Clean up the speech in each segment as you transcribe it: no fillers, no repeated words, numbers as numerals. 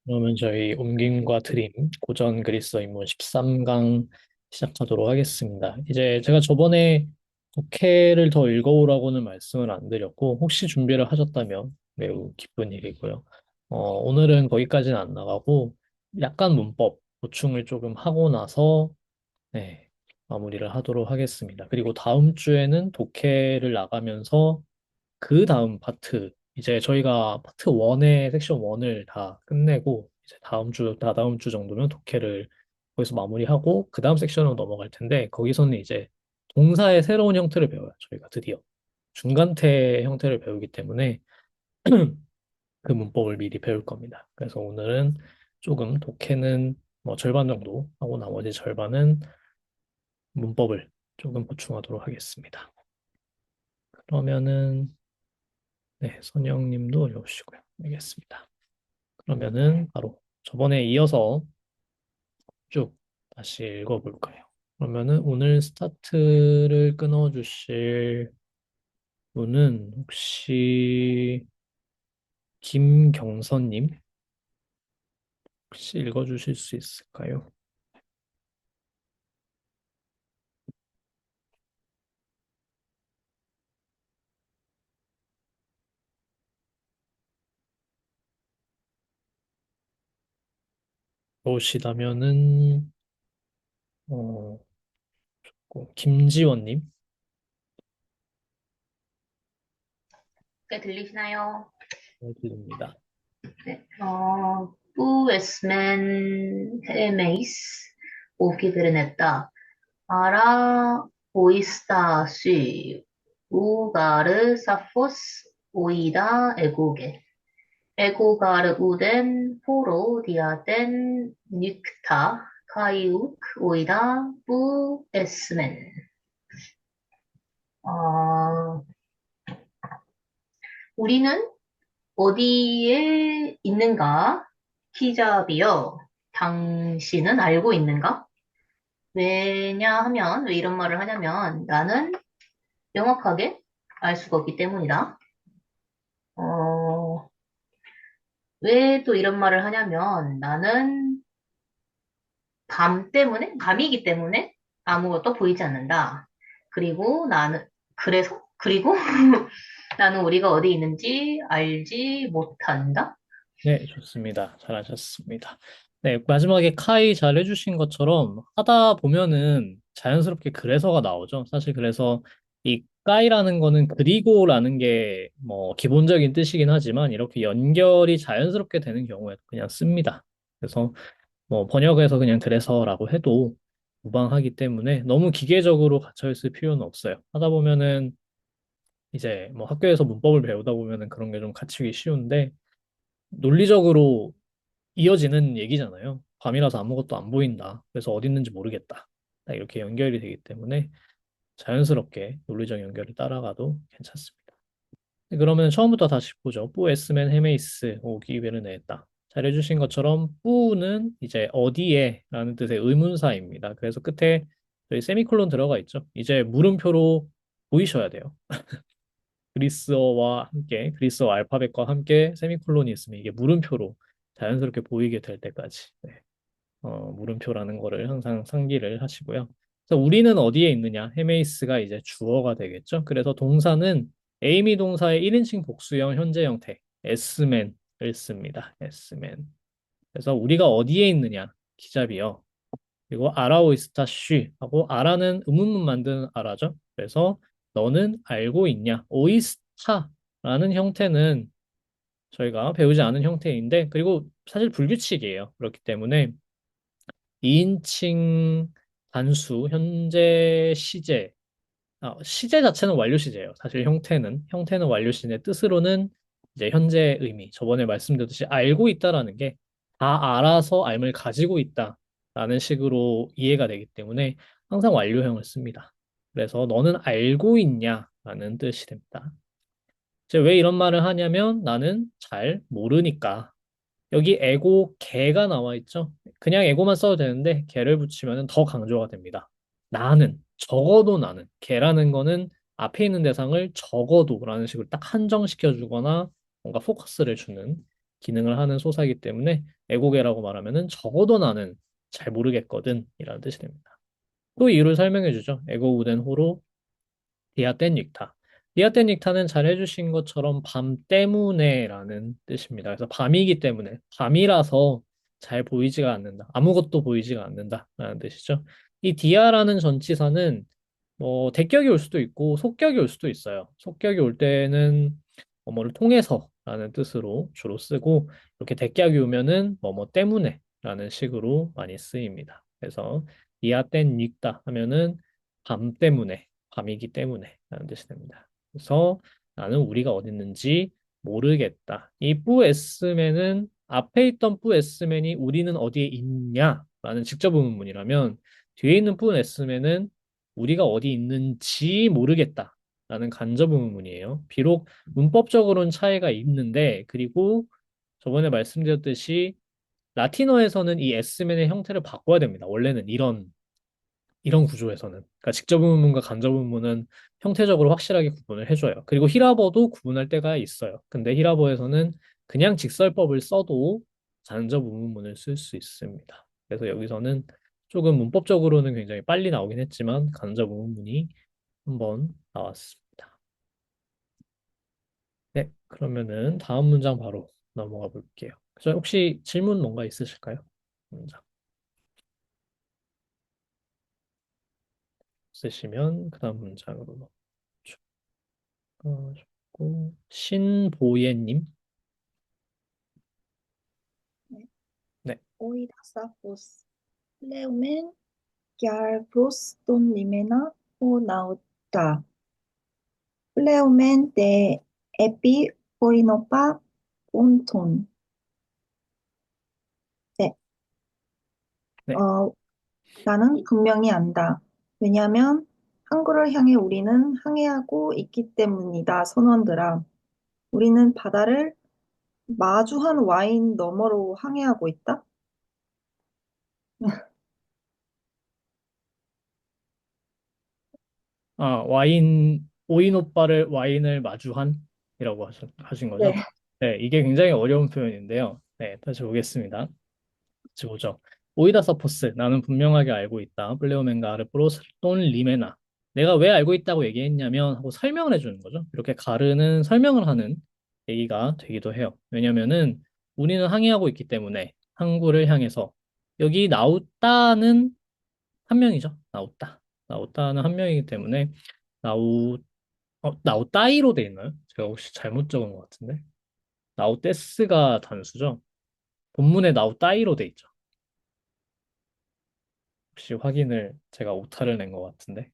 그러면 저희 옮김과 드림 고전 그리스어 인문 13강 시작하도록 하겠습니다. 이제 제가 저번에 독해를 더 읽어오라고는 말씀을 안 드렸고 혹시 준비를 하셨다면 매우 기쁜 일이고요. 오늘은 거기까지는 안 나가고 약간 문법 보충을 조금 하고 나서 네, 마무리를 하도록 하겠습니다. 그리고 다음 주에는 독해를 나가면서 그 다음 파트, 이제 저희가 파트 1의 섹션 1을 다 끝내고, 이제 다다음 주 정도면 독해를 거기서 마무리하고, 그 다음 섹션으로 넘어갈 텐데, 거기서는 이제 동사의 새로운 형태를 배워요, 저희가 드디어. 중간태 형태를 배우기 때문에 그 문법을 미리 배울 겁니다. 그래서 오늘은 조금 독해는 뭐 절반 정도 하고 나머지 절반은 문법을 조금 보충하도록 하겠습니다. 그러면은, 네, 선영님도 어려우시고요. 알겠습니다. 그러면은 바로 저번에 이어서 쭉 다시 읽어볼까요? 그러면은 오늘 스타트를 끊어주실 분은 혹시 김경선님 혹시 읽어주실 수 있을까요? 그러시다면은 어, 김지원님 꽤 들리시나요? 드립니다. 네. Bu esmen hemeis 오기들은 했다. 아라 보이스타시 우가르 사포스 오이다 에고게 에고가르 우덴 포로 디아덴 닉타 카이욱 오이다 bu esmen 어, 우리는 어디에 있는가? 키잡이요. 당신은 알고 있는가? 왜냐하면, 왜 이런 말을 하냐면, 나는 명확하게 알 수가 없기 때문이다. 어, 왜 또 이런 말을 하냐면, 나는 밤이기 때문에 아무것도 보이지 않는다. 그리고 그리고 나는 우리가 어디 있는지 알지 못한다. 네, 좋습니다. 잘하셨습니다. 네, 마지막에 카이 잘 해주신 것처럼 하다 보면은 자연스럽게 그래서가 나오죠. 사실 그래서 이 까이라는 거는 그리고라는 게 뭐 기본적인 뜻이긴 하지만 이렇게 연결이 자연스럽게 되는 경우에 그냥 씁니다. 그래서 뭐 번역에서 그냥 그래서라고 해도 무방하기 때문에 너무 기계적으로 갇혀 있을 필요는 없어요. 하다 보면은 이제 뭐 학교에서 문법을 배우다 보면은 그런 게 좀 갇히기 쉬운데 논리적으로 이어지는 얘기잖아요. 밤이라서 아무것도 안 보인다. 그래서 어디 있는지 모르겠다. 딱 이렇게 연결이 되기 때문에 자연스럽게 논리적 연결을 따라가도 괜찮습니다. 네, 그러면 처음부터 다시 보죠. 뿌 에스멘 헤메이스 오기 베르네다. 잘해주신 것처럼 뿌는 이제 어디에 라는 뜻의 의문사입니다. 그래서 끝에 저희 세미콜론 들어가 있죠. 이제 물음표로 보이셔야 돼요. 그리스어와 함께 그리스어 알파벳과 함께 세미콜론이 있으면 이게 물음표로 자연스럽게 보이게 될 때까지 네. 물음표라는 거를 항상 상기를 하시고요. 그래서 우리는 어디에 있느냐? 헤메이스가 이제 주어가 되겠죠. 그래서 동사는 에이미 동사의 1인칭 복수형 현재 형태 에스맨을 씁니다. 에스맨. 그래서 우리가 어디에 있느냐? 기잡이요. 그리고 아라오 이스타 쉬 하고 아라는 의문문 만드는 아라죠. 그래서 너는 알고 있냐? 오이스타라는 형태는 저희가 배우지 않은 형태인데 그리고 사실 불규칙이에요. 그렇기 때문에 2인칭 단수 현재 시제 시제 자체는 완료 시제예요. 사실 형태는 완료 시제 뜻으로는 이제 현재 의미 저번에 말씀드렸듯이 알고 있다라는 게 다 알아서 알을 가지고 있다라는 식으로 이해가 되기 때문에 항상 완료형을 씁니다. 그래서 너는 알고 있냐라는 뜻이 됩니다. 이제 왜 이런 말을 하냐면 나는 잘 모르니까 여기 에고 개가 나와 있죠. 그냥 에고만 써도 되는데 개를 붙이면 더 강조가 됩니다. 나는 적어도 나는 개라는 거는 앞에 있는 대상을 적어도라는 식으로 딱 한정시켜 주거나 뭔가 포커스를 주는 기능을 하는 소사이기 때문에 애고개라고 말하면은 적어도 나는 잘 모르겠거든 이라는 뜻이 됩니다. 또 이유를 설명해 주죠. 애고우된 호로 디아뗀 닉타. 디아뗀 닉타는 잘 해주신 것처럼 밤 때문에라는 뜻입니다. 그래서 밤이기 때문에 밤이라서 잘 보이지가 않는다. 아무것도 보이지가 않는다라는 뜻이죠. 이 디아라는 전치사는 뭐 대격이 올 수도 있고 속격이 올 수도 있어요. 속격이 올 때는 뭐뭐를 통해서라는 뜻으로 주로 쓰고 이렇게 대격이 오면은 뭐뭐 때문에라는 식으로 많이 쓰입니다. 그래서 디아뗀 닉타 하면은 밤 때문에 밤이기 때문에 라는 뜻이 됩니다. 그래서 나는 우리가 어디 있는지 모르겠다. 이 뿌에스맨은 앞에 있던 뿌에스맨이 우리는 어디에 있냐? 라는 직접 의문문이라면 뒤에 있는 뿌에스맨은 우리가 어디 있는지 모르겠다. 라는 간접 의문문이에요. 비록 문법적으로는 차이가 있는데 그리고 저번에 말씀드렸듯이 라틴어에서는 이 S맨의 형태를 바꿔야 됩니다. 원래는 이런 구조에서는. 그러니까 직접 의문문과 간접 의문문은 형태적으로 확실하게 구분을 해줘요. 그리고 히라버도 구분할 때가 있어요. 근데 히라버에서는 그냥 직설법을 써도 간접 의문문을 쓸 수 있습니다. 그래서 여기서는 조금 문법적으로는 굉장히 빨리 나오긴 했지만 간접 의문문이 한번 나왔습니다. 네, 그러면은 다음 문장 바로 넘어가 볼게요. 저 혹시 질문 뭔가 있으실까요? 문장 있으시면 그 다음 문장으로 넘어가고 신보예님. 네, Oidasapos Leumen Gyarpros Don Limena O Nauta Leumen de Epi Oinopa Onton. 네, 네. 어, 나는 분명히 안다. 왜냐하면 항구를 향해 우리는 항해하고 있기 때문이다, 선원들아. 우리는 바다를 마주한 와인 너머로 항해하고 있다? 아, 오인 오빠를 와인을 마주한이라고 하신 네. 거죠? 네, 이게 굉장히 어려운 표현인데요. 네, 다시 보겠습니다. 같이 보죠. 오이다 서포스, 나는 분명하게 알고 있다. 플레오멘가 아르프로스 돈 리메나. 내가 왜 알고 있다고 얘기했냐면 하고 설명을 해주는 거죠. 이렇게 가르는 설명을 하는 얘기가 되기도 해요. 왜냐면은 우리는 항해하고 있기 때문에 항구를 향해서 여기 나우따는 한 명이죠. 나우따. 나우따는 한 명이기 때문에 나우 나우따이로 돼 있나요? 제가 혹시 잘못 적은 것 같은데. 나우떼스가 단수죠. 본문에 나우따이로 돼 있죠. 혹시 확인을 제가 오타를 낸 것 같은데.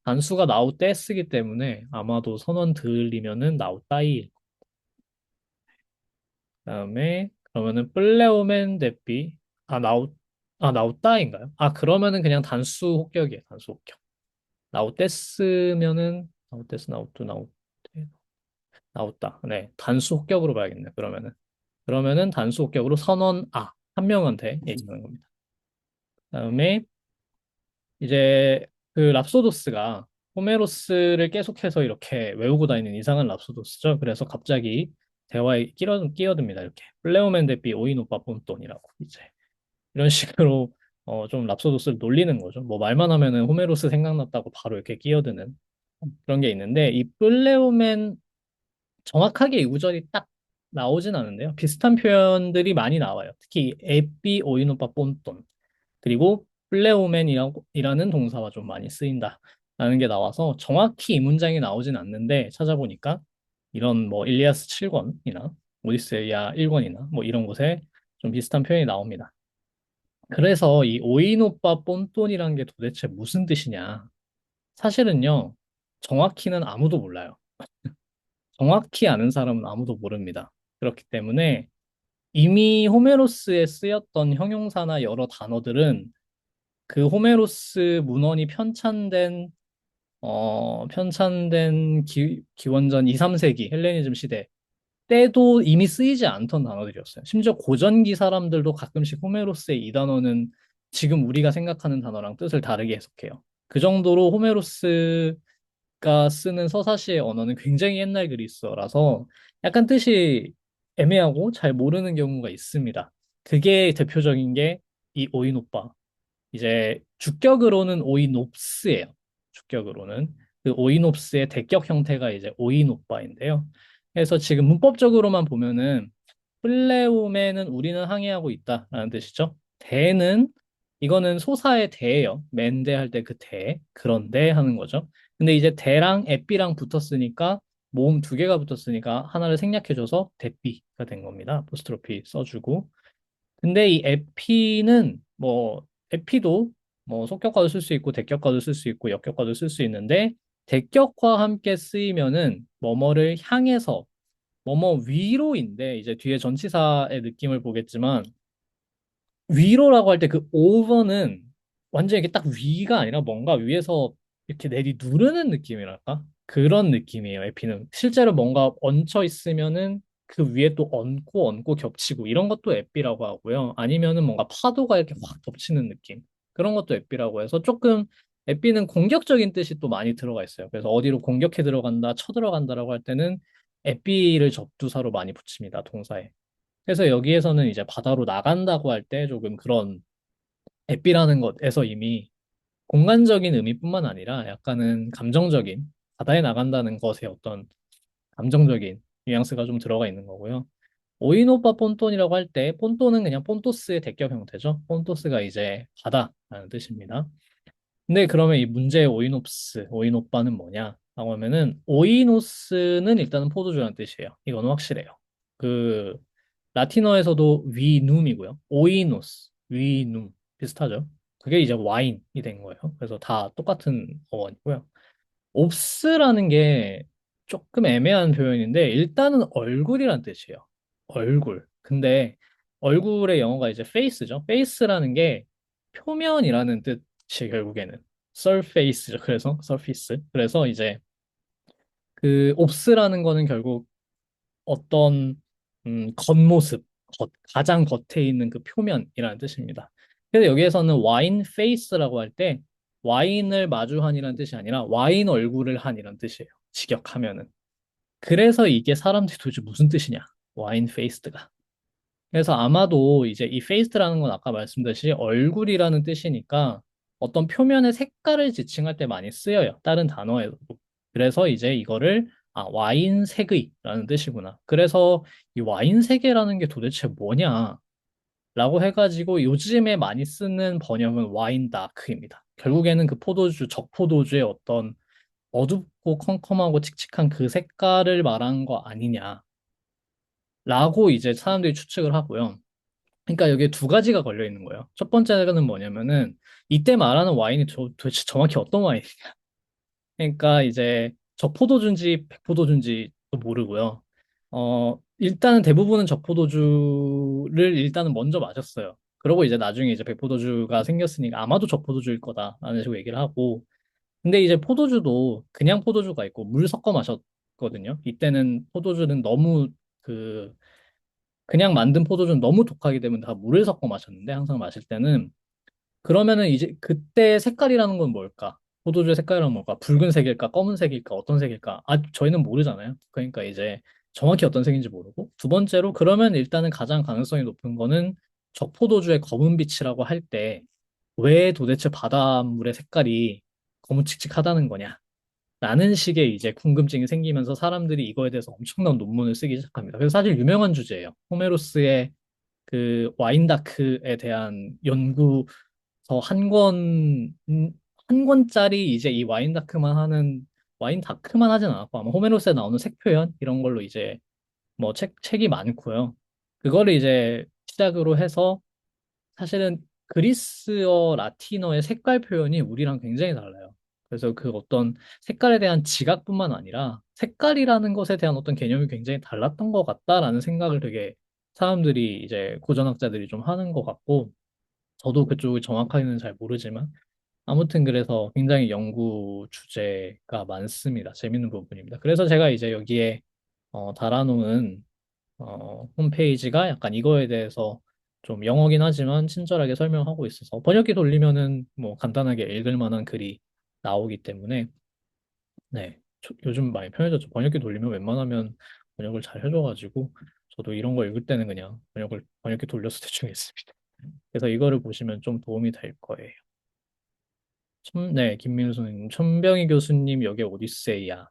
단수가 나우떼스기 때문에 아마도 선원 들리면은 나우따이. 그다음에 그러면은 플레오멘 데삐 나우따인가요? 아 그러면은 그냥 단수 혹격이에요. 단수 혹격. 나우떼스면은 나우떼스 나우떼 나우따. 네, 단수 혹격으로 봐야겠네. 그러면은 단수 혹격으로 선원 한 명한테 얘기하는 겁니다. 그다음에 이제 그 랍소도스가 호메로스를 계속해서 이렇게 외우고 다니는 이상한 랍소도스죠. 그래서 갑자기 대화에 끼어듭니다. 이렇게 플레오멘 데비 오이노파 폰돈이라고 이제 이런 식으로 좀 랍소도스를 놀리는 거죠. 뭐 말만 하면은 호메로스 생각났다고 바로 이렇게 끼어드는 그런 게 있는데 이 플레오멘 정확하게 이 구절이 딱 나오진 않은데요. 비슷한 표현들이 많이 나와요. 특히 에피 오이노파 폰돈 그리고 플레오맨이라는 동사가 좀 많이 쓰인다라는 게 나와서 정확히 이 문장이 나오진 않는데 찾아보니까 이런 뭐 일리아스 7권이나 오디세이아 1권이나 뭐 이런 곳에 좀 비슷한 표현이 나옵니다. 그래서 이 오이노빠 뽐돈이라는 게 도대체 무슨 뜻이냐? 사실은요, 정확히는 아무도 몰라요. 정확히 아는 사람은 아무도 모릅니다. 그렇기 때문에 이미 호메로스에 쓰였던 형용사나 여러 단어들은 그 호메로스 문헌이 편찬된 기원전 2, 3세기 헬레니즘 시대 때도 이미 쓰이지 않던 단어들이었어요. 심지어 고전기 사람들도 가끔씩 호메로스의 이 단어는 지금 우리가 생각하는 단어랑 뜻을 다르게 해석해요. 그 정도로 호메로스가 쓰는 서사시의 언어는 굉장히 옛날 그리스어라서 약간 뜻이 애매하고 잘 모르는 경우가 있습니다. 그게 대표적인 게 이 오이노빠. 이제 주격으로는 오이노프스예요. 주격으로는. 그 오이노프스의 대격 형태가 이제 오이노빠인데요. 그래서 지금 문법적으로만 보면은 플레움에는 우리는 항해하고 있다라는 뜻이죠. 대는 이거는 소사의 대예요. 맨대 할 때 그 대. 그런데 하는 거죠. 근데 이제 대랑 에삐랑 붙었으니까 모음 두 개가 붙었으니까 하나를 생략해줘서 대삐가 된 겁니다. 아포스트로피 써주고. 근데 이 에피는 뭐 에피도 뭐 속격과도 쓸 수 있고 대격과도 쓸 수 있고 역격과도 쓸 수 있는데 대격과 함께 쓰이면은 뭐뭐를 향해서 뭐뭐 위로인데 이제 뒤에 전치사의 느낌을 보겠지만 위로라고 할 때 그 오버는 완전 이렇게 딱 위가 아니라 뭔가 위에서 이렇게 내리 누르는 느낌이랄까? 그런 느낌이에요, 에피는. 실제로 뭔가 얹혀 있으면은 그 위에 또 얹고 겹치고 이런 것도 에피라고 하고요. 아니면은 뭔가 파도가 이렇게 확 덮치는 느낌. 그런 것도 에피라고 해서 조금 에피는 공격적인 뜻이 또 많이 들어가 있어요. 그래서 어디로 공격해 들어간다, 쳐 들어간다라고 할 때는 에피를 접두사로 많이 붙입니다, 동사에. 그래서 여기에서는 이제 바다로 나간다고 할 때 조금 그런 햇비라는 것에서 이미 공간적인 의미뿐만 아니라 약간은 감정적인 바다에 나간다는 것의 어떤 감정적인 뉘앙스가 좀 들어가 있는 거고요. 오이노빠 폰톤이라고 할 때 폰톤은 그냥 폰토스의 대격 형태죠. 폰토스가 이제 바다라는 뜻입니다. 근데 그러면 이 문제의 오이노프스, 오이노빠는 뭐냐? 라고 하면은 오이노스는 일단은 포도주라는 뜻이에요. 이거는 확실해요. 그 라틴어에서도 위눔이고요. 오이노스, 위눔 비슷하죠. 그게 이제 와인이 된 거예요. 그래서 다 똑같은 어원이고요. 옵스라는 게 조금 애매한 표현인데 일단은 얼굴이란 뜻이에요. 얼굴. 근데 얼굴의 영어가 이제 face죠. face라는 게 표면이라는 뜻이 결국에는 surface죠. 그래서 surface. 그래서 이제 그 옵스라는 거는 결국 어떤 겉모습, 가장 겉에 있는 그 표면이라는 뜻입니다. 그래서 여기에서는 와인 페이스라고 할 때 와인을 마주한이라는 뜻이 아니라 와인 얼굴을 한이라는 뜻이에요. 직역하면은. 그래서 이게 사람들이 도대체 무슨 뜻이냐? 와인 페이스드가. 그래서 아마도 이제 이 페이스라는 건 아까 말씀드렸듯이 얼굴이라는 뜻이니까 어떤 표면의 색깔을 지칭할 때 많이 쓰여요. 다른 단어에도. 그래서 이제 이거를 와인색의라는 뜻이구나. 그래서 이 와인색이라는 게 도대체 뭐냐? 라고 해가지고 요즘에 많이 쓰는 번역은 와인 다크입니다. 결국에는 그 포도주, 적포도주의 어떤 어둡고 컴컴하고 칙칙한 그 색깔을 말하는 거 아니냐라고 이제 사람들이 추측을 하고요. 그러니까 여기에 두 가지가 걸려 있는 거예요. 첫 번째는 뭐냐면은 이때 말하는 와인이 도대체 정확히 어떤 와인이냐. 그러니까 이제 적포도주인지 백포도주인지도 모르고요. 일단은 대부분은 적포도주를 일단은 먼저 마셨어요. 그러고 이제 나중에 이제 백포도주가 생겼으니까 아마도 적포도주일 거다라는 식으로 얘기를 하고. 근데 이제 포도주도 그냥 포도주가 있고 물 섞어 마셨거든요. 이때는 포도주는 너무 그 그냥 만든 포도주는 너무 독하기 때문에 다 물을 섞어 마셨는데 항상 마실 때는 그러면은 이제 그때 색깔이라는 건 뭘까? 포도주의 색깔이란 뭘까? 붉은색일까? 검은색일까? 어떤 색일까? 저희는 모르잖아요. 그러니까 이제 정확히 어떤 색인지 모르고 두 번째로 그러면 일단은 가장 가능성이 높은 거는 적포도주의 검은빛이라고 할 때 왜 도대체 바닷물의 색깔이 검은칙칙하다는 거냐? 라는 식의 이제 궁금증이 생기면서 사람들이 이거에 대해서 엄청난 논문을 쓰기 시작합니다. 그래서 사실 유명한 주제예요. 호메로스의 그 와인다크에 대한 연구서 한 권짜리 이제 이 와인 다크만 하진 않았고 아마 호메로스에 나오는 색 표현 이런 걸로 이제 뭐 책이 많고요. 그거를 이제 시작으로 해서 사실은 그리스어, 라틴어의 색깔 표현이 우리랑 굉장히 달라요. 그래서 그 어떤 색깔에 대한 지각뿐만 아니라 색깔이라는 것에 대한 어떤 개념이 굉장히 달랐던 것 같다라는 생각을 되게 사람들이 이제 고전학자들이 좀 하는 것 같고 저도 그쪽을 정확하게는 잘 모르지만 아무튼 그래서 굉장히 연구 주제가 많습니다. 재밌는 부분입니다. 그래서 제가 이제 여기에 달아놓은 홈페이지가 약간 이거에 대해서 좀 영어긴 하지만 친절하게 설명하고 있어서 번역기 돌리면은 뭐 간단하게 읽을 만한 글이 나오기 때문에 네 요즘 많이 편해졌죠. 번역기 돌리면 웬만하면 번역을 잘 해줘가지고 저도 이런 거 읽을 때는 그냥 번역기 돌려서 대충 했습니다. 그래서 이거를 보시면 좀 도움이 될 거예요. 네, 김민우 선생님. 천병희 교수님 역의 오디세이야.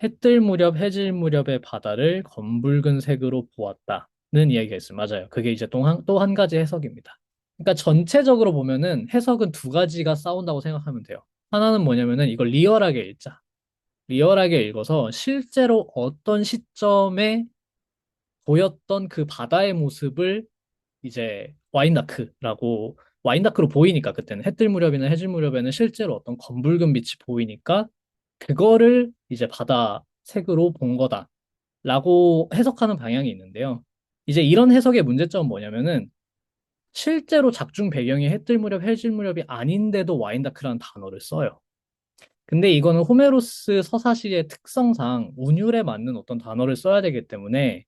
해뜰 무렵, 해질 무렵의 바다를 검붉은 색으로 보았다는 이야기가 있어요. 맞아요. 그게 이제 또 한 가지 해석입니다. 그러니까 전체적으로 보면은 해석은 두 가지가 싸운다고 생각하면 돼요. 하나는 뭐냐면은 이걸 리얼하게 읽자. 리얼하게 읽어서 실제로 어떤 시점에 보였던 그 바다의 모습을 이제 와인다크로 보이니까 그때는 해뜰 무렵이나 해질 무렵에는 실제로 어떤 검붉은 빛이 보이니까 그거를 이제 바다 색으로 본 거다라고 해석하는 방향이 있는데요. 이제 이런 해석의 문제점은 뭐냐면은 실제로 작중 배경이 해뜰 무렵, 해질 무렵이 아닌데도 와인다크라는 단어를 써요. 근데 이거는 호메로스 서사시의 특성상 운율에 맞는 어떤 단어를 써야 되기 때문에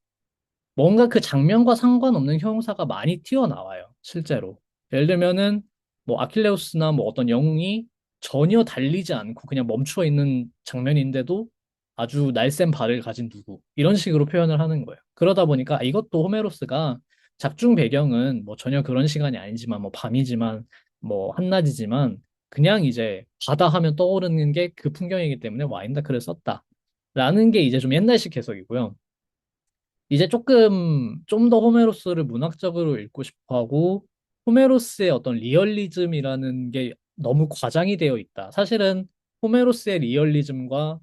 뭔가 그 장면과 상관없는 형용사가 많이 튀어나와요, 실제로. 예를 들면은, 뭐, 아킬레우스나 뭐 어떤 영웅이 전혀 달리지 않고 그냥 멈추어 있는 장면인데도 아주 날쌘 발을 가진 누구. 이런 식으로 표현을 하는 거예요. 그러다 보니까 이것도 호메로스가 작중 배경은 뭐 전혀 그런 시간이 아니지만, 뭐 밤이지만, 뭐 한낮이지만, 그냥 이제 바다 하면 떠오르는 게 그 풍경이기 때문에 와인다크를 썼다. 라는 게 이제 좀 옛날식 해석이고요. 이제 좀 더 호메로스를 문학적으로 읽고 싶어 하고, 호메로스의 어떤 리얼리즘이라는 게 너무 과장이 되어 있다. 사실은 호메로스의 리얼리즘과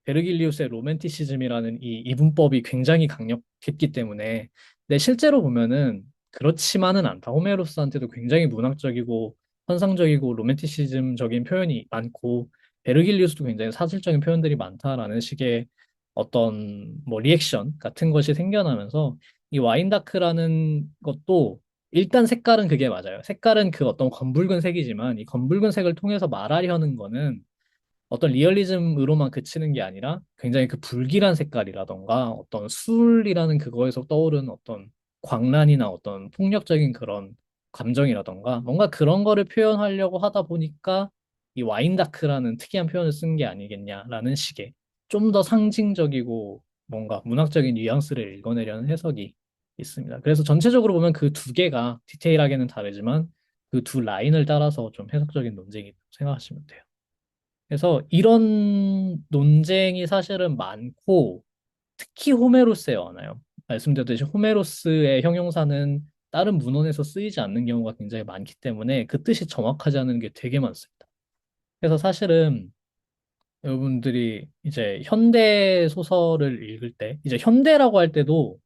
베르길리우스의 로맨티시즘이라는 이 이분법이 굉장히 강력했기 때문에, 근데 실제로 보면은 그렇지만은 않다. 호메로스한테도 굉장히 문학적이고 환상적이고 로맨티시즘적인 표현이 많고, 베르길리우스도 굉장히 사실적인 표현들이 많다라는 식의 어떤 뭐 리액션 같은 것이 생겨나면서 이 와인다크라는 것도 일단 색깔은 그게 맞아요. 색깔은 그 어떤 검붉은 색이지만 이 검붉은 색을 통해서 말하려는 거는 어떤 리얼리즘으로만 그치는 게 아니라 굉장히 그 불길한 색깔이라던가 어떤 술이라는 그거에서 떠오르는 어떤 광란이나 어떤 폭력적인 그런 감정이라던가 뭔가 그런 거를 표현하려고 하다 보니까 이 와인다크라는 특이한 표현을 쓴 게 아니겠냐라는 식의 좀 더 상징적이고 뭔가 문학적인 뉘앙스를 읽어내려는 해석이 있습니다. 그래서 전체적으로 보면 그 두 개가 디테일하게는 다르지만 그 두 라인을 따라서 좀 해석적인 논쟁이 생각하시면 돼요. 그래서 이런 논쟁이 사실은 많고 특히 호메로스에 많아요. 말씀드렸듯이 호메로스의 형용사는 다른 문헌에서 쓰이지 않는 경우가 굉장히 많기 때문에 그 뜻이 정확하지 않은 게 되게 많습니다. 그래서 사실은 여러분들이 이제 현대 소설을 읽을 때 이제 현대라고 할 때도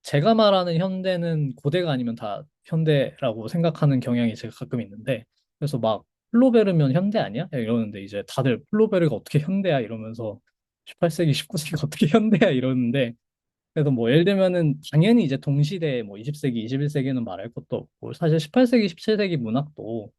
제가 말하는 현대는 고대가 아니면 다 현대라고 생각하는 경향이 제가 가끔 있는데, 그래서 막 플로베르면 현대 아니야? 이러는데 이제 다들 플로베르가 어떻게 현대야? 이러면서 18세기, 19세기가 어떻게 현대야? 이러는데, 그래도 뭐 예를 들면은 당연히 이제 동시대 뭐 20세기, 21세기는 말할 것도 없고, 사실 18세기, 17세기 문학도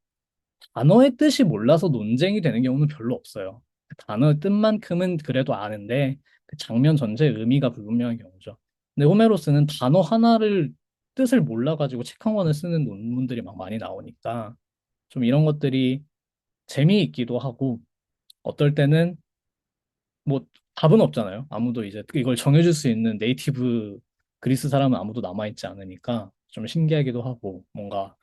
단어의 뜻이 몰라서 논쟁이 되는 경우는 별로 없어요. 그 단어의 뜻만큼은 그래도 아는데 그 장면 전체의 의미가 불분명한 경우죠. 근데 호메로스는 단어 하나를 뜻을 몰라가지고 책 한 권을 쓰는 논문들이 막 많이 나오니까 좀 이런 것들이 재미있기도 하고 어떨 때는 뭐 답은 없잖아요. 아무도 이제 이걸 정해줄 수 있는 네이티브 그리스 사람은 아무도 남아있지 않으니까 좀 신기하기도 하고 뭔가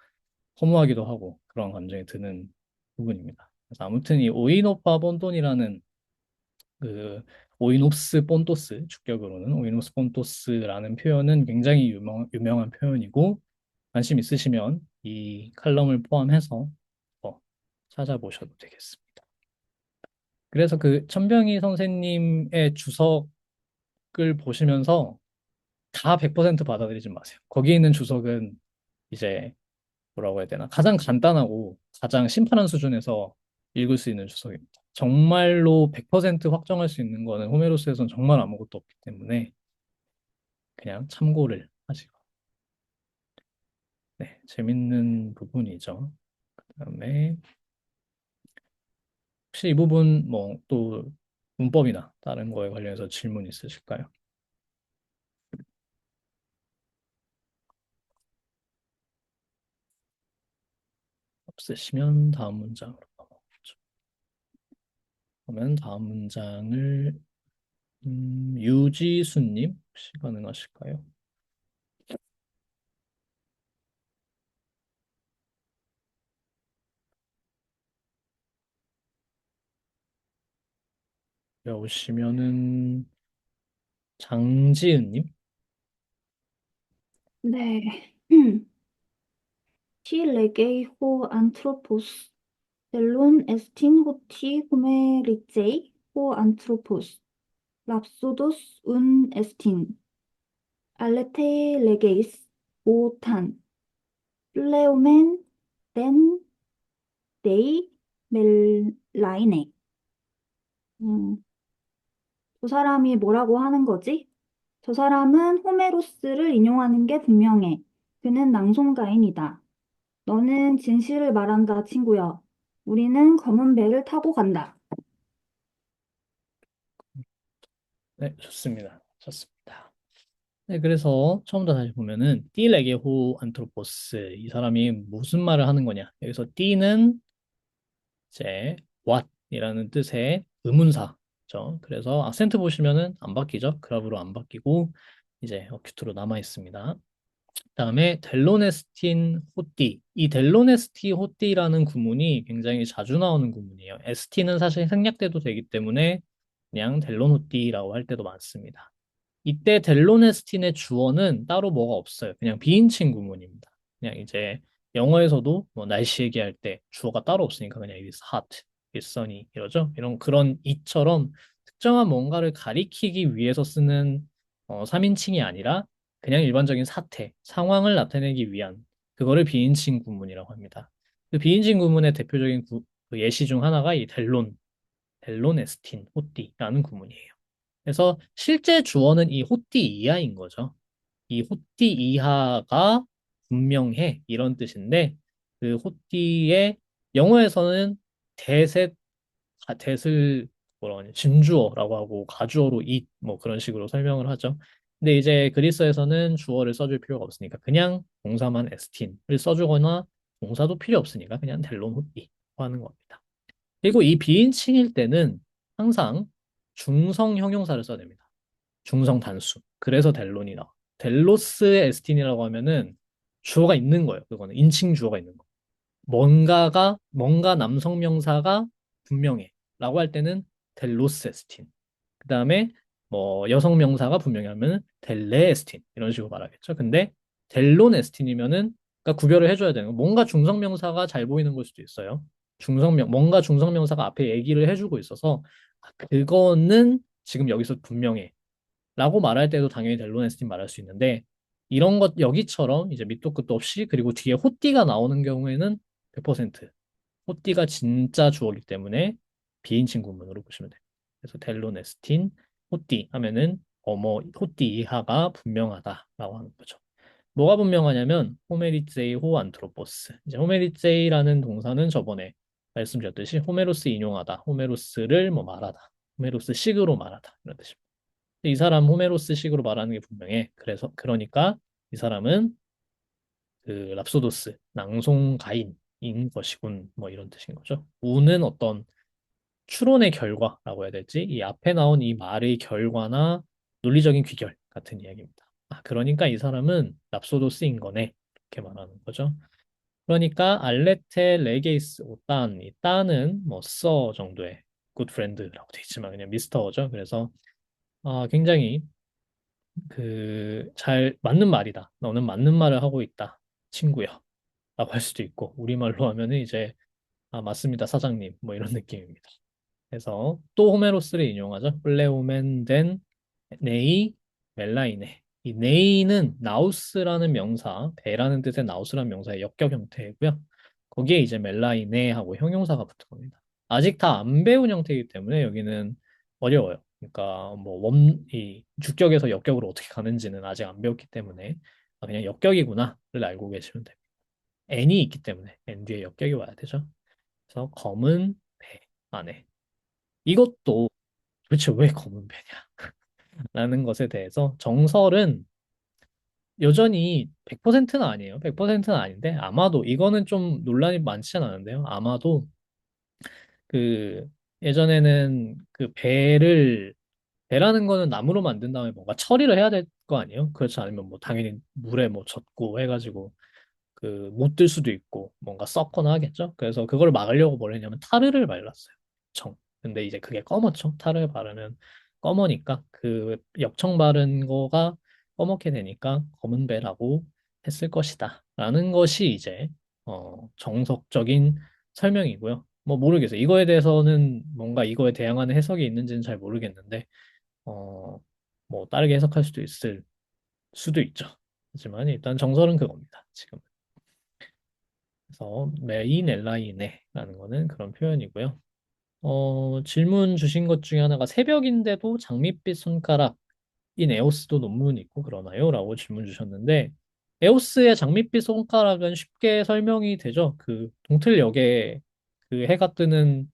허무하기도 하고 그런 감정이 드는 부분입니다. 그래서 아무튼 이 오이노파 본톤이라는 그 오이노프스 본토스 축격으로는 오이노프스 본토스라는 표현은 굉장히 유명한 표현이고 관심 있으시면 이 칼럼을 포함해서 찾아보셔도 되겠습니다. 그래서 그 천병희 선생님의 주석을 보시면서 다 100% 받아들이지 마세요. 거기에 있는 주석은 이제 뭐라고 해야 되나? 가장 간단하고 가장 심플한 수준에서 읽을 수 있는 주석입니다. 정말로 100% 확정할 수 있는 거는 호메로스에서는 정말 아무것도 없기 때문에 그냥 참고를 하시고. 네, 재밌는 부분이죠. 그다음에 혹시 이 부분 뭐 또 문법이나 다른 거에 관련해서 질문 있으실까요? 없으시면 다음 문장으로 넘어가죠. 그러면 다음 문장을 유지수님 혹시 가능하실까요? 배우시면은 장지은님? 네. T 레게이 호 안트로포스 델론 에스틴 호티 호메리제이 호 안트로포스 랍소도스 운 에스틴 알레테 레게이스 오탄 플레오멘 덴 데이 멜라이네. 음, 저 사람이 뭐라고 하는 거지? 저 사람은 호메로스를 인용하는 게 분명해. 그는 낭송가인이다. 너는 진실을 말한다, 친구야. 우리는 검은 배를 타고 간다. 네, 좋습니다. 좋습니다. 네, 그래서 처음부터 다시 보면은 띠레게호 안트로포스 이 사람이 무슨 말을 하는 거냐? 여기서 띠는 이제 what이라는 뜻의 의문사죠. 그래서 악센트 보시면은 안 바뀌죠. 그라브로 안 바뀌고 이제 어큐트로 남아 있습니다. 그다음에 델로네스틴 호띠. 이 델로네스티 호띠라는 구문이 굉장히 자주 나오는 구문이에요. ST는 사실 생략돼도 되기 때문에 그냥 델론 호띠라고 할 때도 많습니다. 이때 델로네스틴의 주어는 따로 뭐가 없어요. 그냥 비인칭 구문입니다. 그냥 이제 영어에서도 뭐 날씨 얘기할 때 주어가 따로 없으니까 그냥 it's hot, it's sunny 이러죠. 이런 그런 이처럼 특정한 뭔가를 가리키기 위해서 쓰는 3인칭이 아니라 그냥 일반적인 사태, 상황을 나타내기 위한 그거를 비인칭 구문이라고 합니다. 그 비인칭 구문의 대표적인 그 예시 중 하나가 이 델로네스틴, 호띠라는 구문이에요. 그래서 실제 주어는 이 호띠 이하인 거죠. 이 호띠 이하가 분명해 이런 뜻인데 그 호띠의 영어에서는 대셋 대을 뭐라고 하냐 진주어라고 하고 가주어로 it 뭐 그런 식으로 설명을 하죠. 근데 이제 그리스에서는 주어를 써줄 필요가 없으니까 그냥 동사만 에스틴을 써주거나 동사도 필요 없으니까 그냥 델론 호띠 하는 겁니다. 그리고 이 비인칭일 때는 항상 중성 형용사를 써야 됩니다. 중성 단수. 그래서 델론이 나와. 델로스 에스틴이라고 하면은 주어가 있는 거예요. 그거는 인칭 주어가 있는 거. 뭔가 남성 명사가 분명해. 라고 할 때는 델로스 에스틴. 그다음에 뭐 여성 명사가 분명히 하면은 델레 에스틴 이런 식으로 말하겠죠. 근데 델론 에스틴이면은 그러니까 구별을 해줘야 되는 거. 뭔가 중성 명사가 잘 보이는 걸 수도 있어요. 뭔가 중성 명사가 앞에 얘기를 해주고 있어서 아, 그거는 지금 여기서 분명해. 라고 말할 때도 당연히 델로네스틴 말할 수 있는데 이런 것 여기처럼 이제 밑도 끝도 없이 그리고 뒤에 호띠가 나오는 경우에는 100% 호띠가 진짜 주어기 때문에 비인칭 구문으로 보시면 돼요. 그래서 델로네스틴 호띠 하면은 뭐 호띠 이하가 분명하다라고 하는 거죠. 뭐가 분명하냐면 호메리제이 호 안트로포스. 이제 호메리제이라는 동사는 저번에 말씀드렸듯이 호메로스 인용하다, 호메로스를 뭐 말하다, 호메로스 식으로 말하다 이런 뜻입니다. 이 사람 호메로스식으로 말하는 게 분명해. 그래서 그러니까 이 사람은 그 랍소도스 낭송가인인 것이군 뭐 이런 뜻인 거죠. 우는 어떤 추론의 결과라고 해야 될지 이 앞에 나온 이 말의 결과나 논리적인 귀결 같은 이야기입니다. 아, 그러니까 이 사람은 랍소도스인 거네 이렇게 말하는 거죠. 그러니까 알레테 레게이스 오딴 이 딴은 뭐 써 정도의 굿 프렌드라고 돼 있지만 그냥 미스터죠. 그래서 굉장히 그 잘 맞는 말이다. 너는 맞는 말을 하고 있다. 친구야. 라고 할 수도 있고 우리말로 하면은 이제 아 맞습니다 사장님 뭐 이런 느낌입니다. 그래서 또 호메로스를 인용하죠. 플레오멘 덴 네이 멜라이네. 이 네이는 나우스라는 명사, 배라는 뜻의 나우스라는 명사의 역격 형태이고요. 거기에 이제 멜라이네 하고 형용사가 붙은 겁니다. 아직 다 안 배운 형태이기 때문에 여기는 어려워요. 그러니까 뭐 이 주격에서 역격으로 어떻게 가는지는 아직 안 배웠기 때문에 아, 그냥 역격이구나를 알고 계시면 됩니다. n이 있기 때문에 n 뒤에 역격이 와야 되죠. 그래서 검은 배 안에 이것도 도대체 왜 검은 배냐? 라는 것에 대해서 정설은 여전히 100%는 아니에요. 100%는 아닌데 아마도 이거는 좀 논란이 많지는 않은데요. 아마도 그 예전에는 그 배라는 거는 나무로 만든 다음에 뭔가 처리를 해야 될 거 아니에요? 그렇지 않으면 뭐 당연히 물에 뭐 젖고 해가지고 그 못 들 수도 있고 뭔가 썩거나 하겠죠. 그래서 그걸 막으려고 뭘 했냐면 타르를 발랐어요. 근데 이제 그게 검었죠. 탈을 바르면 검으니까 그 역청 바른 거가 검게 되니까 검은 배라고 했을 것이다. 라는 것이 이제 정석적인 설명이고요. 뭐 모르겠어요. 이거에 대해서는 뭔가 이거에 대항하는 해석이 있는지는 잘 모르겠는데 어, 뭐 다르게 해석할 수도 있을 수도 있죠. 하지만 일단 정설은 그겁니다. 지금. 그래서 메인 엘라이네라는 거는 그런 표현이고요. 질문 주신 것 중에 하나가 새벽인데도 장밋빛 손가락인 에오스도 논문이 있고 그러나요? 라고 질문 주셨는데 에오스의 장밋빛 손가락은 쉽게 설명이 되죠. 그 동틀역에 그 해가 뜨는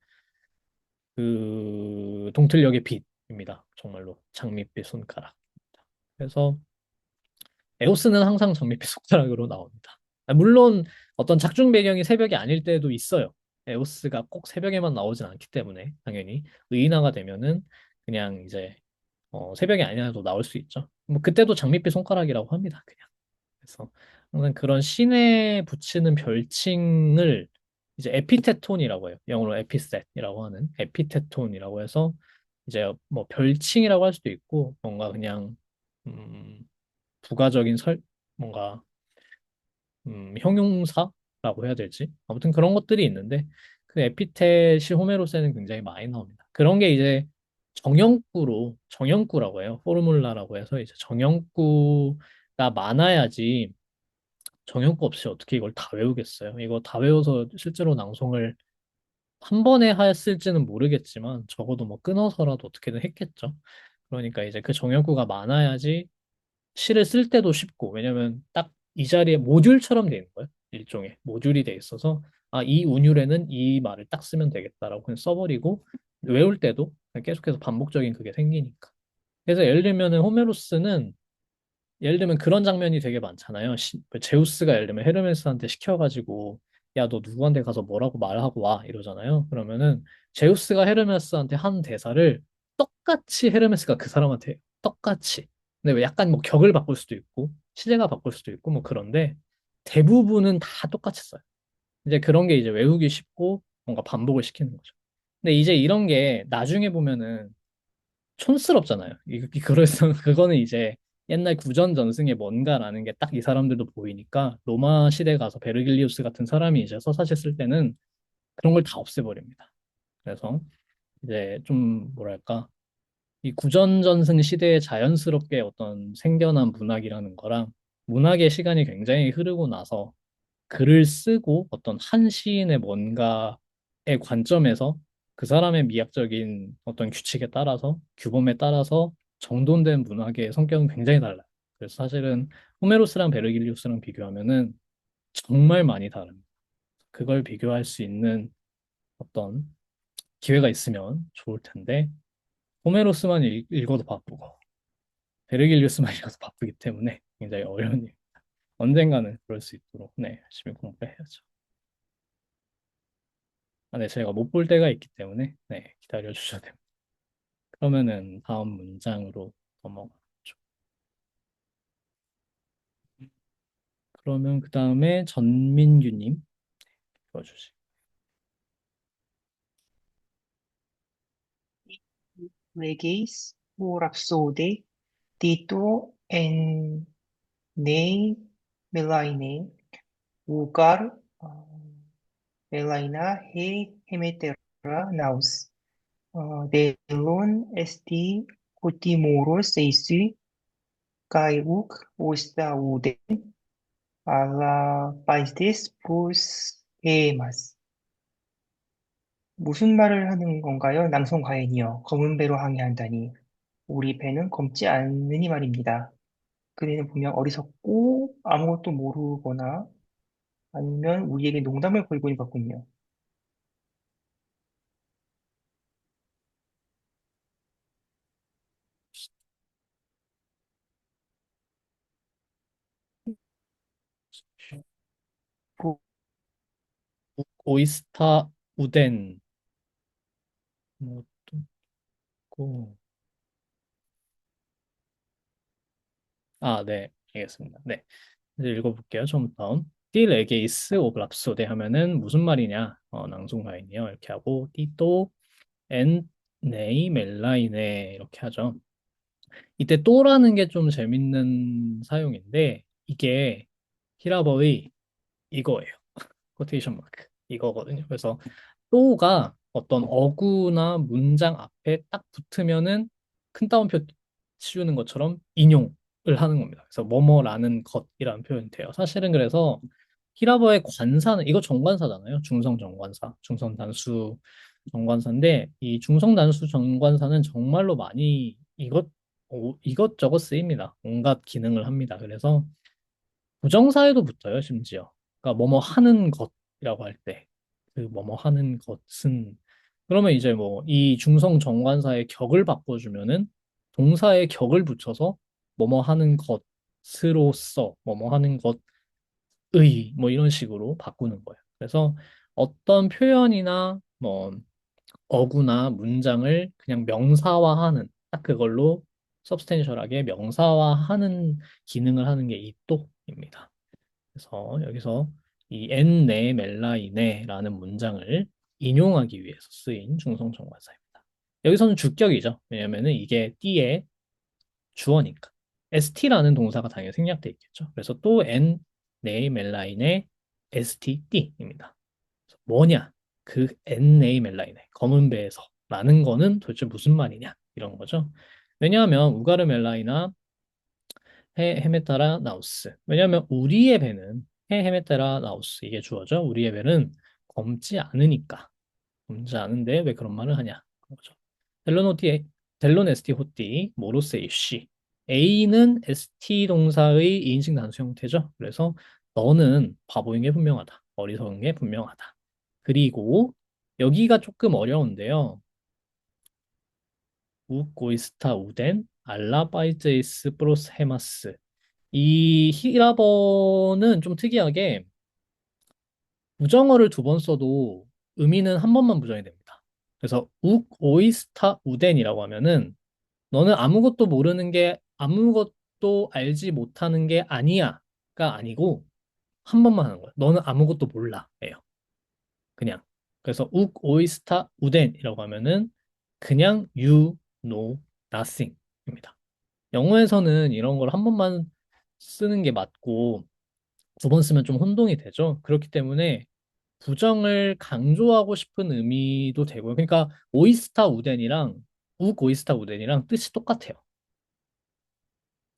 그 동틀역의 빛입니다. 정말로 장밋빛 손가락. 그래서 에오스는 항상 장밋빛 손가락으로 나옵니다. 물론 어떤 작중 배경이 새벽이 아닐 때도 있어요. 에오스가 꼭 새벽에만 나오진 않기 때문에 당연히 의인화가 되면은 그냥 이제 새벽이 아니라도 나올 수 있죠. 뭐 그때도 장밋빛 손가락이라고 합니다. 그냥. 그래서 항상 그런 신에 붙이는 별칭을 이제 에피테톤이라고 해요. 영어로 에피셋이라고 하는 에피테톤이라고 해서 이제 뭐 별칭이라고 할 수도 있고 뭔가 그냥 음, 부가적인 뭔가 형용사라고 해야 될지 아무튼 그런 것들이 있는데 그 에피tet이 호메로스에는 굉장히 많이 나옵니다. 그런 게 이제 정형구라고 해요. 포르물라라고 해서 이제 정형구가 많아야지 정형구 없이 어떻게 이걸 다 외우겠어요. 이거 다 외워서 실제로 낭송을 한 번에 했을지는 모르겠지만 적어도 뭐 끊어서라도 어떻게든 했겠죠. 그러니까 이제 그 정형구가 많아야지 시를 쓸 때도 쉽고 왜냐면 딱 이 자리에 모듈처럼 돼 있는 거예요. 일종의 모듈이 돼 있어서 아, 이 운율에는 이 말을 딱 쓰면 되겠다라고 그냥 써버리고 외울 때도 그냥 계속해서 반복적인 그게 생기니까. 그래서 예를 들면 그런 장면이 되게 많잖아요. 제우스가 예를 들면 헤르메스한테 시켜가지고 야, 너 누구한테 가서 뭐라고 말하고 와 이러잖아요. 그러면은 제우스가 헤르메스한테 한 대사를 똑같이 헤르메스가 그 사람한테 해요. 똑같이. 근데 왜 약간 뭐 격을 바꿀 수도 있고 시제가 바꿀 수도 있고 뭐 그런데 대부분은 다 똑같이 써요. 이제 그런 게 이제 외우기 쉽고 뭔가 반복을 시키는 거죠. 근데 이제 이런 게 나중에 보면은 촌스럽잖아요. 그래서 그거는 이제 옛날 구전 전승에 뭔가라는 게 딱 이 사람들도 보이니까 로마 시대 가서 베르길리우스 같은 사람이 이제 서사시 쓸 때는 그런 걸 다 없애버립니다. 그래서 이제 좀 뭐랄까 이 구전 전승 시대에 자연스럽게 어떤 생겨난 문학이라는 거랑 문학의 시간이 굉장히 흐르고 나서 글을 쓰고 어떤 한 시인의 뭔가의 관점에서 그 사람의 미학적인 어떤 규칙에 따라서 규범에 따라서 정돈된 문학의 성격은 굉장히 달라요. 그래서 사실은 호메로스랑 베르길리우스랑 비교하면은 정말 많이 다릅니다. 그걸 비교할 수 있는 어떤 기회가 있으면 좋을 텐데 호메로스만 읽어도 바쁘고 베르길리우스만 읽어도 바쁘기 때문에 굉장히 어려운 일. 언젠가는 그럴 수 있도록 네, 열심히 공부해야죠. 아, 네, 제가 못 볼 때가 있기 때문에 네, 기다려 주셔야 됩니다. 그러면은 다음 문장으로 넘어가죠. 그러면 그 다음에 전민규님 읽어주시. Regis o Rhapsode, Tito en Ne Melaine, Ugar Melaina he Hemetera Naus, Delon esti Cotimorus eisi, Caiuc Ostaude, Ala Paistes Pros Emas. 무슨 말을 하는 건가요? 낭송 가인이여. 검은 배로 항해한다니. 우리 배는 검지 않으니 말입니다. 그대는 분명 어리석고 아무것도 모르거나 아니면 우리에게 농담을 걸고 있는 것 같군요. 고, 오이스타 우덴 뭐또 있고 아, 네, 알겠습니다. 네, 이제 읽어볼게요. 처음부터 띠 레게이스 오브 랍소데 하면은 무슨 말이냐? 낭송가인이요. 이렇게 하고 띠또 엔 네이 멜라이네 이렇게 하죠. 이때 또라는 게 좀 재밌는 사용인데 이게 히라버의 이거예요. 코테이션 마크 이거거든요. 그래서 또가 어떤 어구나 문장 앞에 딱 붙으면은 큰 따옴표 씌우는 것처럼 인용을 하는 겁니다. 그래서 뭐뭐라는 것이라는 표현이 돼요. 사실은 그래서 히라버의 관사는 이거 정관사잖아요. 중성 정관사, 중성 단수 정관사인데 이 중성 단수 정관사는 정말로 많이 이것저것 쓰입니다. 온갖 기능을 합니다. 그래서 부정사에도 붙어요, 심지어. 그러니까 뭐뭐 하는 것이라고 할 때, 그 뭐뭐 하는 것은 그러면 이제 뭐 이 중성 정관사의 격을 바꿔주면은 동사의 격을 붙여서 뭐뭐 하는 것으로서 뭐뭐 하는 것의 뭐 이런 식으로 바꾸는 거예요. 그래서 어떤 표현이나 뭐 어구나 문장을 그냥 명사화하는 딱 그걸로 서브스텐셜하게 명사화하는 기능을 하는 게 이 또입니다. 그래서 여기서 이 엔네 멜라이네라는 문장을 인용하기 위해서 쓰인 중성정관사입니다. 여기서는 주격이죠. 왜냐면은 이게 띠의 주어니까. st라는 동사가 당연히 생략돼 있겠죠. 그래서 또 엔네 멜라이네 st 띠입니다. 뭐냐? 그 엔네 멜라이네 검은 배에서 라는 거는 도대체 무슨 말이냐? 이런 거죠. 왜냐하면 우가르 멜라이나 헤메타라 나우스. 왜냐하면 우리의 배는 헤메타라 나우스 이게 주어죠. 우리의 배는 검지 않으니까. 검지 않은데 왜 그런 말을 하냐? 그런 거죠. 델로노티 델론 에스티 호띠 모로세 이쉬. A는 ST 동사의 이인식 단수 형태죠. 그래서 너는 바보인 게 분명하다. 어리석은 게 분명하다. 그리고 여기가 조금 어려운데요. 우고이스타 우덴 알라바이제이스 프로스 헤마스 이 히라버는 좀 특이하게 부정어를 두 번 써도 의미는 한 번만 부정이 됩니다. 그래서 욱 오이스타 우덴이라고 하면은 너는 아무것도 모르는 게 아무것도 알지 못하는 게 아니야가 아니고 한 번만 하는 거야. 너는 아무것도 몰라예요. 그냥. 그래서 욱 오이스타 우덴이라고 하면은 그냥 you know nothing입니다. 영어에서는 이런 걸 한 번만 쓰는 게 맞고 두 번 쓰면 좀 혼동이 되죠. 그렇기 때문에 부정을 강조하고 싶은 의미도 되고요. 그러니까 오이스타 우덴이랑 욱 오이스타 우덴이랑 뜻이 똑같아요.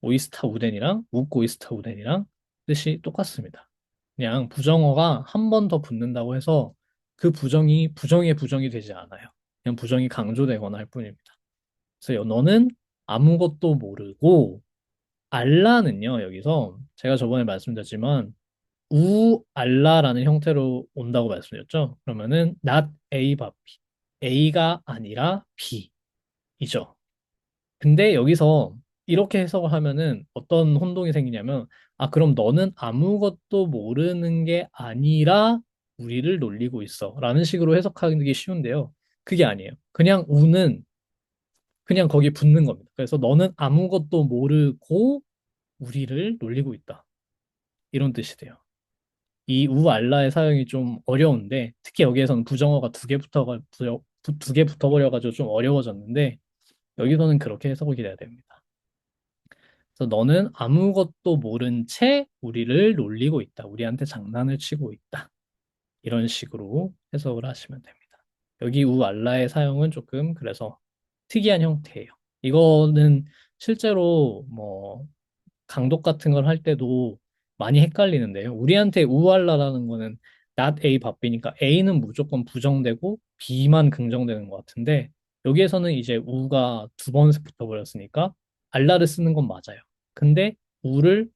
오이스타 우덴이랑 욱 오이스타 우덴이랑 뜻이 똑같습니다. 그냥 부정어가 한 번 더 붙는다고 해서 그 부정이 부정의 부정이 되지 않아요. 그냥 부정이 강조되거나 할 뿐입니다. 그래서 너는 아무것도 모르고 알라는요, 여기서 제가 저번에 말씀드렸지만 우알라라는 형태로 온다고 말씀드렸죠. 그러면은 not A but B. A가 아니라 B이죠. 근데 여기서 이렇게 해석을 하면은 어떤 혼동이 생기냐면 아, 그럼 너는 아무것도 모르는 게 아니라 우리를 놀리고 있어. 라는 식으로 해석하는 게 쉬운데요. 그게 아니에요. 그냥 우는 그냥 거기 붙는 겁니다. 그래서 너는 아무것도 모르고 우리를 놀리고 있다. 이런 뜻이 돼요. 이 우알라의 사용이 좀 어려운데 특히 여기에서는 부정어가 두 개 붙어버려가지고 좀 어려워졌는데 여기서는 그렇게 해석을 기대해야 됩니다. 그래서 너는 아무것도 모른 채 우리를 놀리고 있다. 우리한테 장난을 치고 있다. 이런 식으로 해석을 하시면 됩니다. 여기 우알라의 사용은 조금 그래서 특이한 형태예요. 이거는 실제로 뭐 강독 같은 걸 할 때도 많이 헷갈리는데요. 우리한테 우알라라는 거는 not A 바삐니까 A는 무조건 부정되고 B만 긍정되는 것 같은데 여기에서는 이제 우가 두 번 붙어버렸으니까 알라를 쓰는 건 맞아요. 근데 우를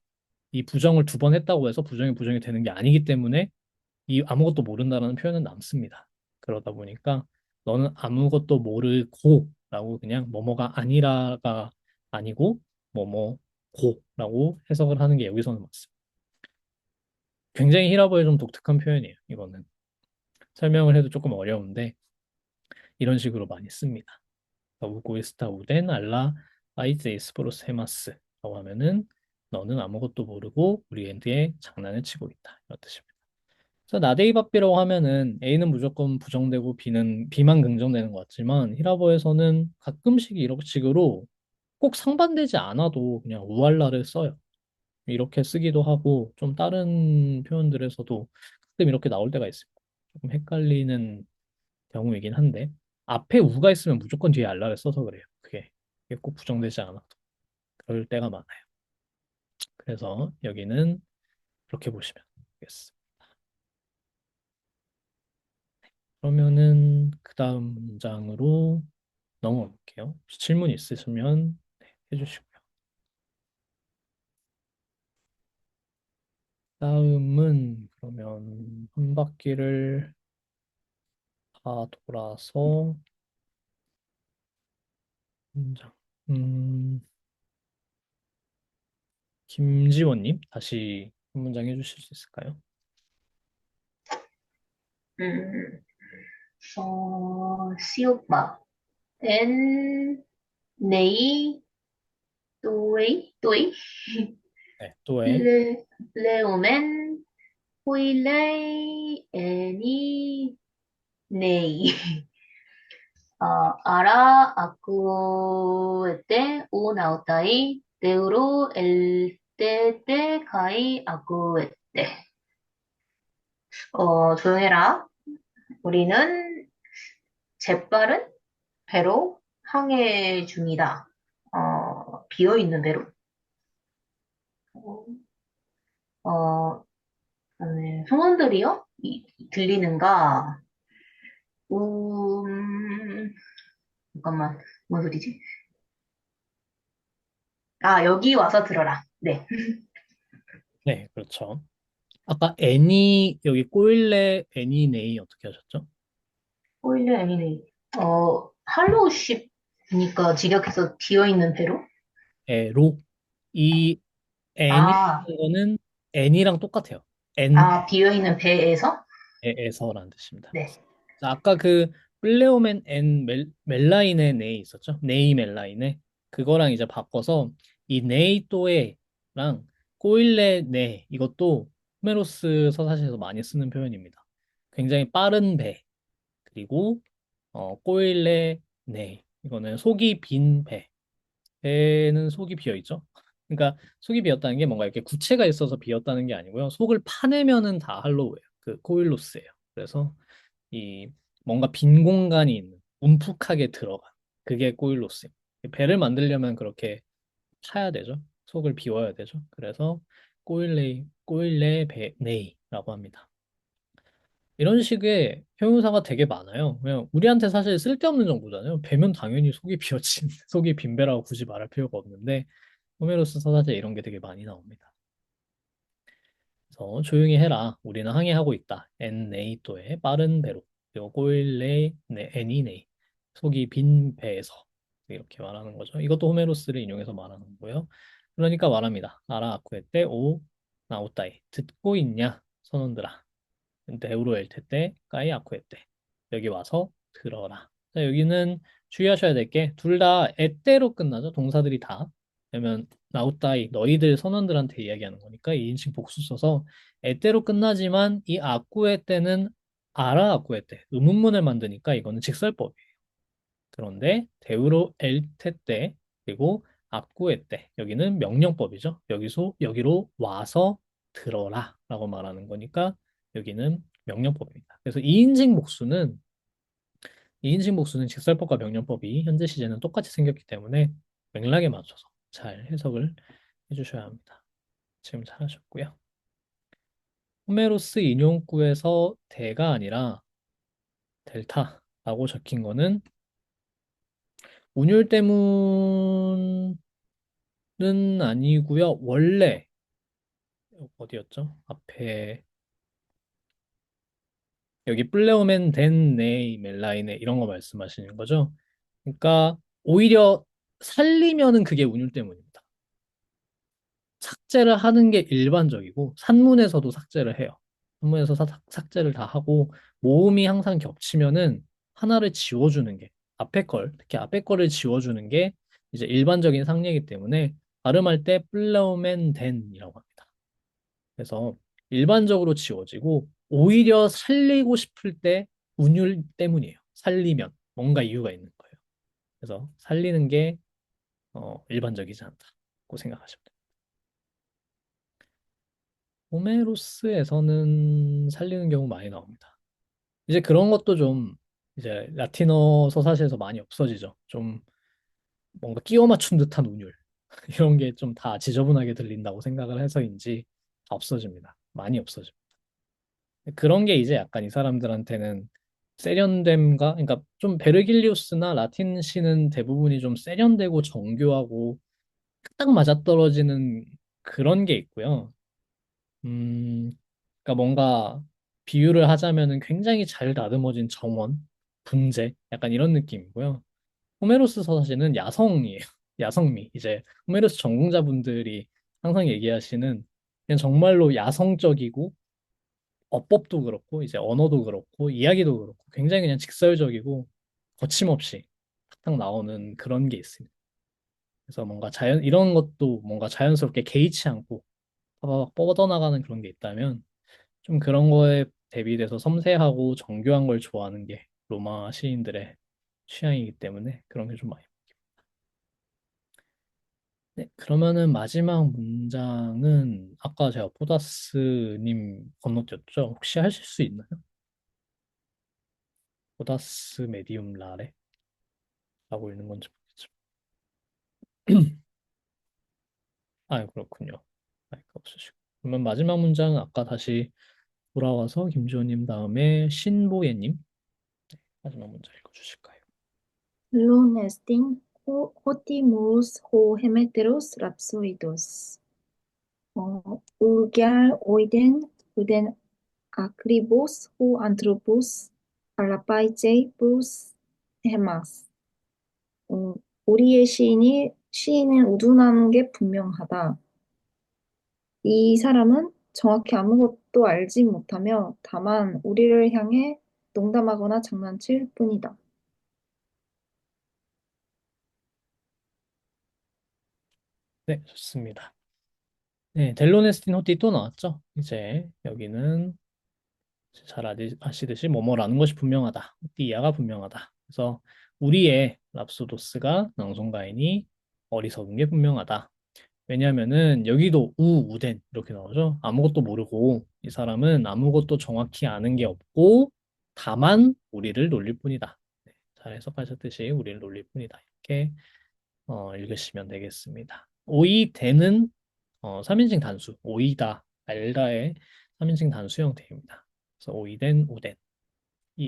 이 부정을 두 번 했다고 해서 부정이 되는 게 아니기 때문에 이 아무것도 모른다라는 표현은 남습니다. 그러다 보니까 너는 아무것도 모르고 라고 그냥 뭐뭐가 아니라가 아니고 뭐뭐고라고 해석을 하는 게 여기서는 맞습니다. 굉장히 히라보의 좀 독특한 표현이에요. 이거는 설명을 해도 조금 어려운데 이런 식으로 많이 씁니다. 우고이스타 우덴 알라 아이제이스 프로세마스라고 하면은 너는 아무것도 모르고 우리한테 장난을 치고 있다. 이런 뜻입니다. 그래서 나데이바삐라고 하면은 A는 무조건 부정되고 B만 긍정되는 것 같지만 히라보에서는 가끔씩 이런 식으로 꼭 상반되지 않아도 그냥 우알라를 써요. 이렇게 쓰기도 하고 좀 다른 표현들에서도 가끔 이렇게 나올 때가 있습니다. 조금 헷갈리는 경우이긴 한데 앞에 우가 있으면 무조건 뒤에 알라를 써서 그래요. 그게 꼭 부정되지 않아도 그럴 때가 많아요. 그래서 여기는 그렇게 보시면 되겠습니다. 그러면은 그 다음 문장으로 넘어가 볼게요. 혹시 질문 있으시면 네, 해주시고요. 다음은 그러면 한 바퀴를 다 돌아서 문장. 음, 김지원님 다시 한 문장 해주실 수 있을까요? 음, 시오빠. 엔, 네이, 또이, 네, 또에 레, 레오멘, 호일레이, 애니, 네이. 아라, 아쿠에테, 오 나오타이, 데우로, 엘테테, 가이, 아쿠에테. 조용해라. 우리는 재빠른 배로 항해 중이다. 비어있는 배로. 어, 소문들이요? 들리는가? 음, 잠깐만, 뭔 소리지? 여기 와서 들어라. 네. 네, 그렇죠. 아까 애니 여기 꼬일레 애니네이 어떻게 하셨죠? 오일리 아니네. 할로우십이니까 직역해서 비어있는 배로? 애로 이 애니라는 아, 거는 애니랑 똑같아요. 엔 비어있는 배에서? 에서라는 뜻입니다. 네. 자, 아까 그 플레오멘 앤 멜라인의 네이 있었죠? 네이 멜라인의 그거랑 이제 바꿔서 이 네이 또에랑 꼬일레 네 이것도 호메로스 서사시에서 많이 쓰는 표현입니다. 굉장히 빠른 배 그리고 꼬일레 네 이거는 속이 빈 배. 배는 속이 비어 있죠. 그러니까 속이 비었다는 게 뭔가 이렇게 구체가 있어서 비었다는 게 아니고요. 속을 파내면은 다 할로우예요. 그 코일로스예요. 그래서 이 뭔가 빈 공간이 있는 움푹하게 들어간 그게 코일로스예요. 배를 만들려면 그렇게 파야 되죠. 속을 비워야 되죠. 그래서 꼬일레 베네이라고 합니다. 이런 식의 형용사가 되게 많아요. 그냥 우리한테 사실 쓸데없는 정보잖아요. 배면 당연히 속이 비어진 속이 빈 배라고 굳이 말할 필요가 없는데 호메로스 서사제 이런 게 되게 많이 나옵니다. 그래서 조용히 해라. 우리는 항해하고 있다. 엔 네이토의 빠른 배로. 그리고 꼬일레 네 애니네 속이 빈 배에서 이렇게 말하는 거죠. 이것도 호메로스를 인용해서 말하는 거고요. 그러니까 말합니다. 아라 아쿠에 때오 나오따이 듣고 있냐 선원들아. 데우로 엘테 때 까이 아쿠에 때 여기 와서 들어라. 자, 여기는 주의하셔야 될 게 둘 다 에때로 끝나죠. 동사들이 다. 왜냐면 나우따이 너희들 선원들한테 이야기하는 거니까 2인칭 복수 써서 에때로 끝나지만 이 아쿠에 때는 아라 아쿠에 때 의문문을 만드니까 이거는 직설법이에요. 그런데 데우로 엘테 때 그리고 아쿠에 때 여기는 명령법이죠. 여기로 와서 들어라 라고 말하는 거니까 여기는 명령법입니다. 그래서 2인칭 복수는 직설법과 명령법이 현재 시제는 똑같이 생겼기 때문에 맥락에 맞춰서 잘 해석을 해주셔야 합니다. 지금 잘하셨고요. 호메로스 인용구에서 대가 아니라 델타라고 적힌 거는 운율 때문은 아니고요. 원래 어디였죠? 앞에 여기 플레오멘 덴 네이 멜라이네 이런 거 말씀하시는 거죠? 그러니까 오히려 살리면은 그게 운율 때문입니다. 삭제를 하는 게 일반적이고 산문에서도 삭제를 해요. 산문에서 삭제를 다 하고 모음이 항상 겹치면은 하나를 지워주는 게 특히 앞에 거를 지워주는 게 이제 일반적인 상례이기 때문에 발음할 때 플레오멘 덴이라고 합니다. 그래서 일반적으로 지워지고 오히려 살리고 싶을 때 운율 때문이에요. 살리면 뭔가 이유가 있는 거예요. 그래서 살리는 게 일반적이지 않다고 생각하시면 돼요. 호메로스에서는 살리는 경우 많이 나옵니다. 이제 그런 것도 좀 이제 라틴어 서사시에서 많이 없어지죠. 좀 뭔가 끼워 맞춘 듯한 운율 이런 게 좀 다 지저분하게 들린다고 생각을 해서인지 다 없어집니다. 많이 없어집니다. 그런 게 이제 약간 이 사람들한테는 세련됨과 그러니까 좀 베르길리우스나 라틴 시는 대부분이 좀 세련되고 정교하고 딱 맞아떨어지는 그런 게 있고요. 음, 그러니까 뭔가 비유를 하자면은 굉장히 잘 다듬어진 정원, 분재, 약간 이런 느낌이고요. 호메로스 서사시는 야성이에요. 야성미. 이제 호메로스 전공자분들이 항상 얘기하시는 그냥 정말로 야성적이고 어법도 그렇고 이제 언어도 그렇고 이야기도 그렇고 굉장히 그냥 직설적이고 거침없이 탁탁 나오는 그런 게 있습니다. 그래서 뭔가 이런 것도 뭔가 자연스럽게 개의치 않고 빠바박 뻗어나가는 그런 게 있다면 좀 그런 거에 대비돼서 섬세하고 정교한 걸 좋아하는 게 로마 시인들의 취향이기 때문에 그런 게 좀 많이. 네, 그러면은 마지막 문장은 아까 제가 포다스님 건너뛰었죠? 혹시 하실 수 있나요? 포다스 메디움 라레 라고 읽는 건지 모르겠지만. 아, 그렇군요. 마이크 없으시고. 그러면 마지막 문장은 아까 다시 돌아와서 김지호님 다음에 신보예님 마지막 문장 읽어주실까요? 론 에스틴 호티무스 호 헤메테로스 랍소이도스 울겔 오이덴 uden 아크리보스 호 안트로포스 알라파이제이 브루스 헤마스 우리의 시인은 우둔한 게 분명하다. 이 사람은 정확히 아무것도 알지 못하며 다만 우리를 향해 농담하거나 장난칠 뿐이다. 네, 좋습니다. 네, 델로네스틴 호티 또 나왔죠? 이제 여기는 잘 아시듯이 뭐뭐라는 것이 분명하다. 띠아가 분명하다. 그래서 우리의 랍소도스가 낭송가인이 어리석은 게 분명하다. 왜냐하면은 여기도 우덴 이렇게 나오죠. 아무것도 모르고 이 사람은 아무것도 정확히 아는 게 없고 다만 우리를 놀릴 뿐이다. 네, 잘 해석하셨듯이 우리를 놀릴 뿐이다. 이렇게 읽으시면 되겠습니다. 오이대는 3인칭 단수, 오이다, 알다의 3인칭 단수 형태입니다. 그래서 오이된, 우된.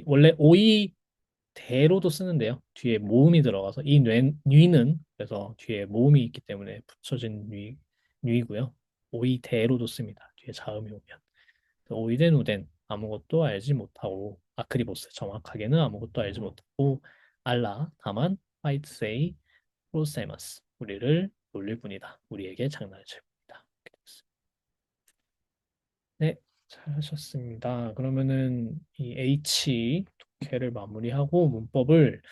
원래 오이대로도 쓰는데요. 뒤에 모음이 들어가서 이 뉘는 그래서 뒤에 모음이 있기 때문에 붙여진 뉘고요. 오이대로도 씁니다. 뒤에 자음이 오면. 그래서 오이된, 우된. 아무것도 알지 못하고 아크리보스 정확하게는 아무것도 알지 못하고 알라 다만 파이트 세이 프로세마스 우리를 놀릴 뿐이다. 우리에게 장난을 칠 뿐이다. 이렇게 됐습니다. 네, 잘하셨습니다. 그러면은 이 H 독해를 마무리하고 문법을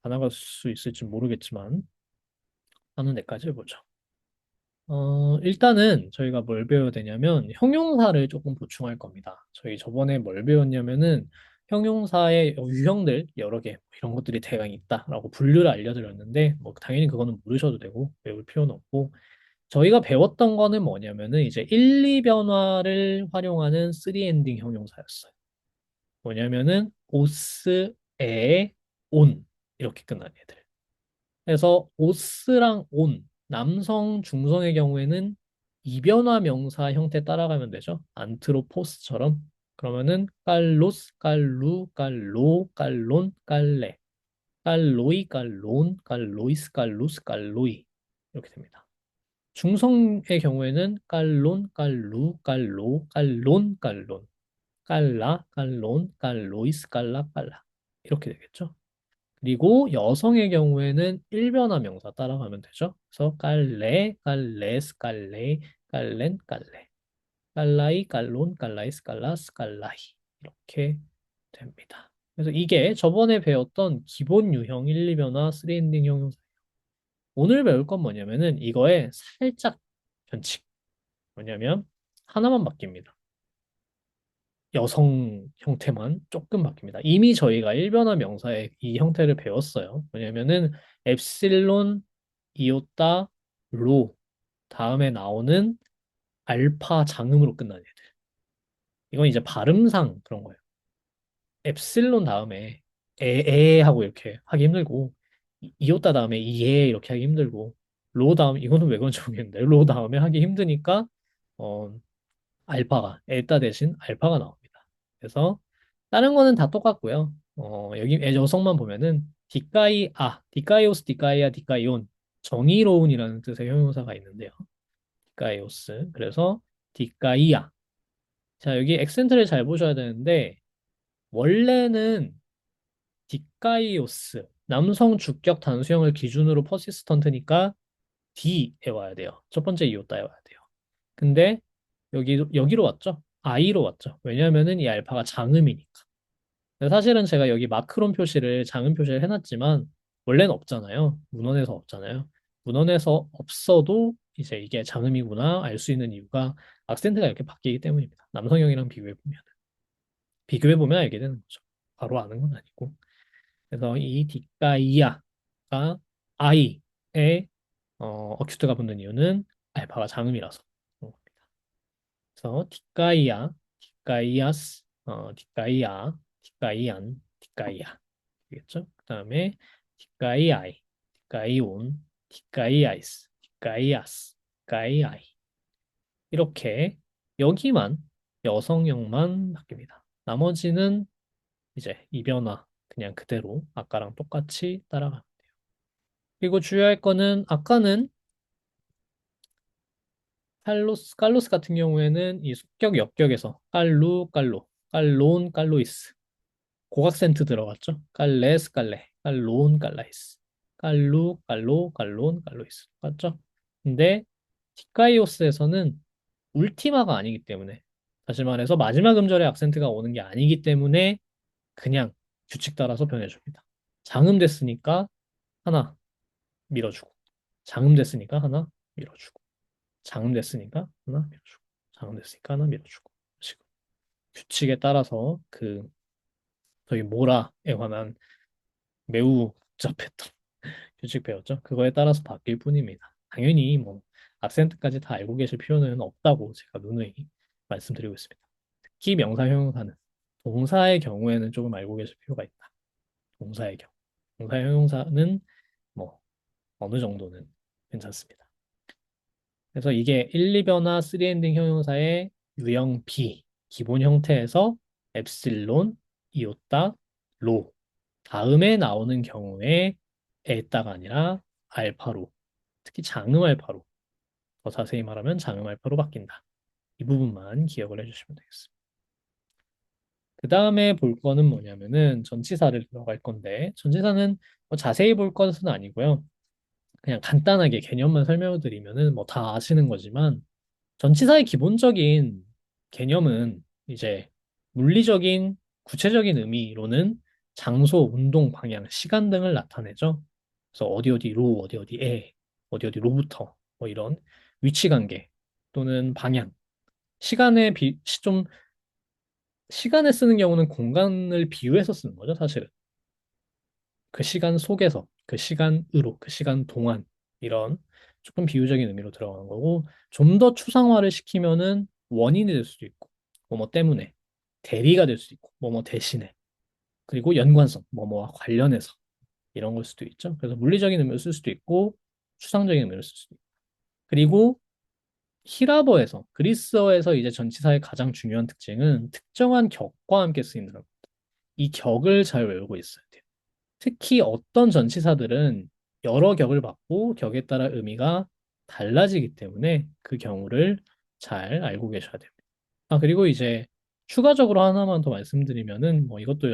다 나갈 수 있을지 모르겠지만 하는 데까지 해보죠. 일단은 저희가 뭘 배워야 되냐면 형용사를 조금 보충할 겁니다. 저희 저번에 뭘 배웠냐면은 형용사의 유형들 여러 개 이런 것들이 대강 있다라고 분류를 알려드렸는데 뭐 당연히 그거는 모르셔도 되고 외울 필요는 없고 저희가 배웠던 거는 뭐냐면은 이제 1, 2변화를 활용하는 3엔딩 형용사였어요. 뭐냐면은 오스, 에, 온 이렇게 끝나는 애들. 그래서 오스랑 온, 남성, 중성의 경우에는 이변화 명사 형태 따라가면 되죠. 안트로포스처럼. 그러면은 깔로스, 깔루, 깔로, 깔론, 깔레, 깔로이, 깔론, 깔로이스, 깔루스, 깔로이 이렇게 됩니다. 중성의 경우에는 깔론, 깔루, 깔로, 깔론, 깔론, 깔라, 깔론, 깔로이스, 깔라, 깔라 이렇게 되겠죠. 그리고 여성의 경우에는 일변화 명사 따라가면 되죠. 그래서 깔레, 깔레스, 깔레, 깔렌, 깔레, 깔라이, 깔론, 깔라이스, 깔라스, 깔라이 이렇게 됩니다. 그래서 이게 저번에 배웠던 기본 유형 1, 2변화 3엔딩 형용사. 오늘 배울 건 뭐냐면은 이거에 살짝 변칙. 뭐냐면 하나만 바뀝니다. 여성 형태만 조금 바뀝니다. 이미 저희가 일변화 명사의 이 형태를 배웠어요. 왜냐면은 엡실론, 이오타, 로 다음에 나오는 알파 장음으로 끝나는 애들. 이건 이제 발음상 그런 거예요. 엡실론 다음에 에 하고 이렇게 하기 힘들고 이오타 다음에 이에 이렇게 하기 힘들고 로 다음 이거는 왜 그런지 모르겠는데 로 다음에 하기 힘드니까 어 알파가 에따 대신 알파가 나옵니다. 그래서 다른 거는 다 똑같고요. 여기 여성만 보면은 디카이오스, 디카이아, 디카이온 정의로운이라는 뜻의 형용사가 있는데요. 디카이오스. 그래서 디카이아. 자, 여기 액센트를 잘 보셔야 되는데 원래는 디카이오스 남성 주격 단수형을 기준으로 퍼시스턴트니까 D에 와야 돼요. 첫 번째 이오따에 와야 돼요. 근데 여기로 왔죠? I로 왔죠. 왜냐하면은 이 알파가 장음이니까. 근데 사실은 제가 여기 마크론 표시를 장음 표시를 해놨지만 원래는 없잖아요. 문헌에서 없잖아요. 문헌에서 없어도 이제 이게 장음이구나 알 수 있는 이유가 악센트가 이렇게 바뀌기 때문입니다. 남성형이랑 비교해 보면 알게 되는 거죠. 바로 아는 건 아니고. 그래서 이 디까이아가 I에 어큐트가 붙는 이유는 알파가 장음이라서 그런 겁니다. 그래서 디까이아스, 디까이아, 디까이안, 디까이아 되겠죠? 그 다음에 디까이아이, 디까이온, 디까이아이스, 디까이아스, 디까이아이 이렇게 여기만 여성형만 바뀝니다. 나머지는 이제 이변화 그냥 그대로 아까랑 똑같이 따라가면 돼요. 그리고 주의할 거는 아까는 칼로스 같은 경우에는 이 속격 역격에서 깔론, 깔로이스 고각센트 들어갔죠? 깔레, 깔라이스 깔론, 깔로이스 맞죠? 근데 디카이오스에서는 울티마가 아니기 때문에 다시 말해서 마지막 음절에 악센트가 오는 게 아니기 때문에 그냥 규칙 따라서 변해줍니다. 장음됐으니까 하나 밀어주고 장음됐으니까 하나 밀어주고 장음됐으니까 하나 밀어주고 장음됐으니까 하나 밀어주고 식으로 규칙에 따라서 그 저희 모라에 관한 매우 복잡했던 규칙 배웠죠. 그거에 따라서 바뀔 뿐입니다. 당연히 뭐 악센트까지 다 알고 계실 필요는 없다고 제가 누누이 말씀드리고 있습니다. 특히 명사 형용사는 동사의 경우에는 조금 알고 계실 필요가 있다. 동사의 경우. 동사 형용사는 뭐 어느 정도는 괜찮습니다. 그래서 이게 1, 2변화 3엔딩 형용사의 유형 B 기본 형태에서 엡실론, 이오타, 로 다음에 나오는 경우에 에따가 아니라 알파로 특히 장음 알파로 더 자세히 말하면 장음 알파로 바뀐다. 이 부분만 기억을 해주시면 되겠습니다. 그 다음에 볼 거는 뭐냐면은 전치사를 들어갈 건데 전치사는 뭐 자세히 볼 것은 아니고요. 그냥 간단하게 개념만 설명을 드리면은 뭐 다 아시는 거지만 전치사의 기본적인 개념은 이제 물리적인 구체적인 의미로는 장소, 운동, 방향, 시간 등을 나타내죠. 그래서 어디 어디로, 어디 어디에, 어디 어디로부터 뭐 이런 위치 관계 또는 방향, 좀 시간에 쓰는 경우는 공간을 비유해서 쓰는 거죠, 사실은. 그 시간 속에서, 그 시간으로, 그 시간 동안 이런 조금 비유적인 의미로 들어가는 거고 좀 더 추상화를 시키면은 원인이 될 수도 있고 뭐뭐 때문에 대리가 될 수도 있고 뭐뭐 대신에 그리고 연관성 뭐뭐와 관련해서 이런 걸 수도 있죠. 그래서 물리적인 의미를 쓸 수도 있고 추상적인 의미를 쓸 수도 있고 그리고 히라버에서 그리스어에서 이제 전치사의 가장 중요한 특징은 특정한 격과 함께 쓰인다는 겁니다. 이 격을 잘 외우고 있어야 돼요. 특히 어떤 전치사들은 여러 격을 받고 격에 따라 의미가 달라지기 때문에 그 경우를 잘 알고 계셔야 됩니다. 아, 그리고 이제 추가적으로 하나만 더 말씀드리면은 뭐 이것도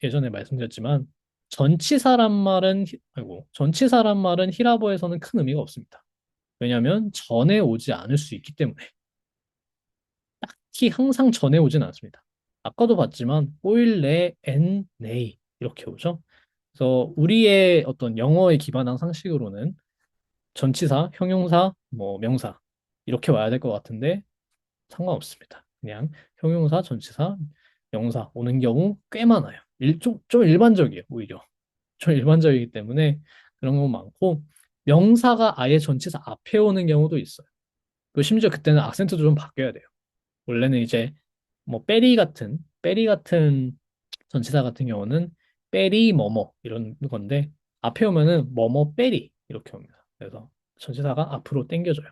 예전에 말씀드렸지만 전치사란 말은 히라보에서는 큰 의미가 없습니다. 왜냐하면 전에 오지 않을 수 있기 때문에 특히 항상 전에 오진 않습니다. 아까도 봤지만 오일레 엔 네이 이렇게 오죠. 그래서 우리의 어떤 영어에 기반한 상식으로는 전치사, 형용사, 뭐 명사 이렇게 와야 될 것 같은데 상관없습니다. 그냥 형용사, 전치사, 명사 오는 경우 꽤 많아요. 좀 일반적이에요, 오히려. 좀 일반적이기 때문에 그런 거 많고, 명사가 아예 전치사 앞에 오는 경우도 있어요. 그 심지어 그때는 악센트도 좀 바뀌어야 돼요. 원래는 이제 뭐 베리 같은 전치사 같은 경우는 베리 뭐뭐 이런 건데 앞에 오면은 뭐뭐 베리 이렇게 옵니다. 그래서 전치사가 앞으로 당겨져요.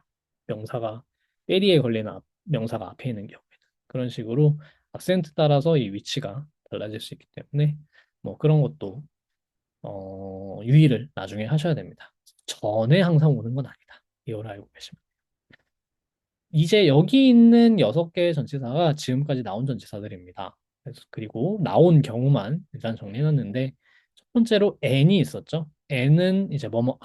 명사가 베리에 걸리는 명사가 앞에 있는 경우에는 그런 식으로 악센트 따라서 이 위치가 달라질 수 있기 때문에 뭐 그런 것도 유의를 나중에 하셔야 됩니다. 전에 항상 오는 건 아니다. 이걸 알고 계시면. 이제 여기 있는 6개의 전치사가 지금까지 나온 전치사들입니다. 그리고 나온 경우만 일단 정리해놨는데, 첫 번째로 n이 있었죠. n은 이제 뭐뭐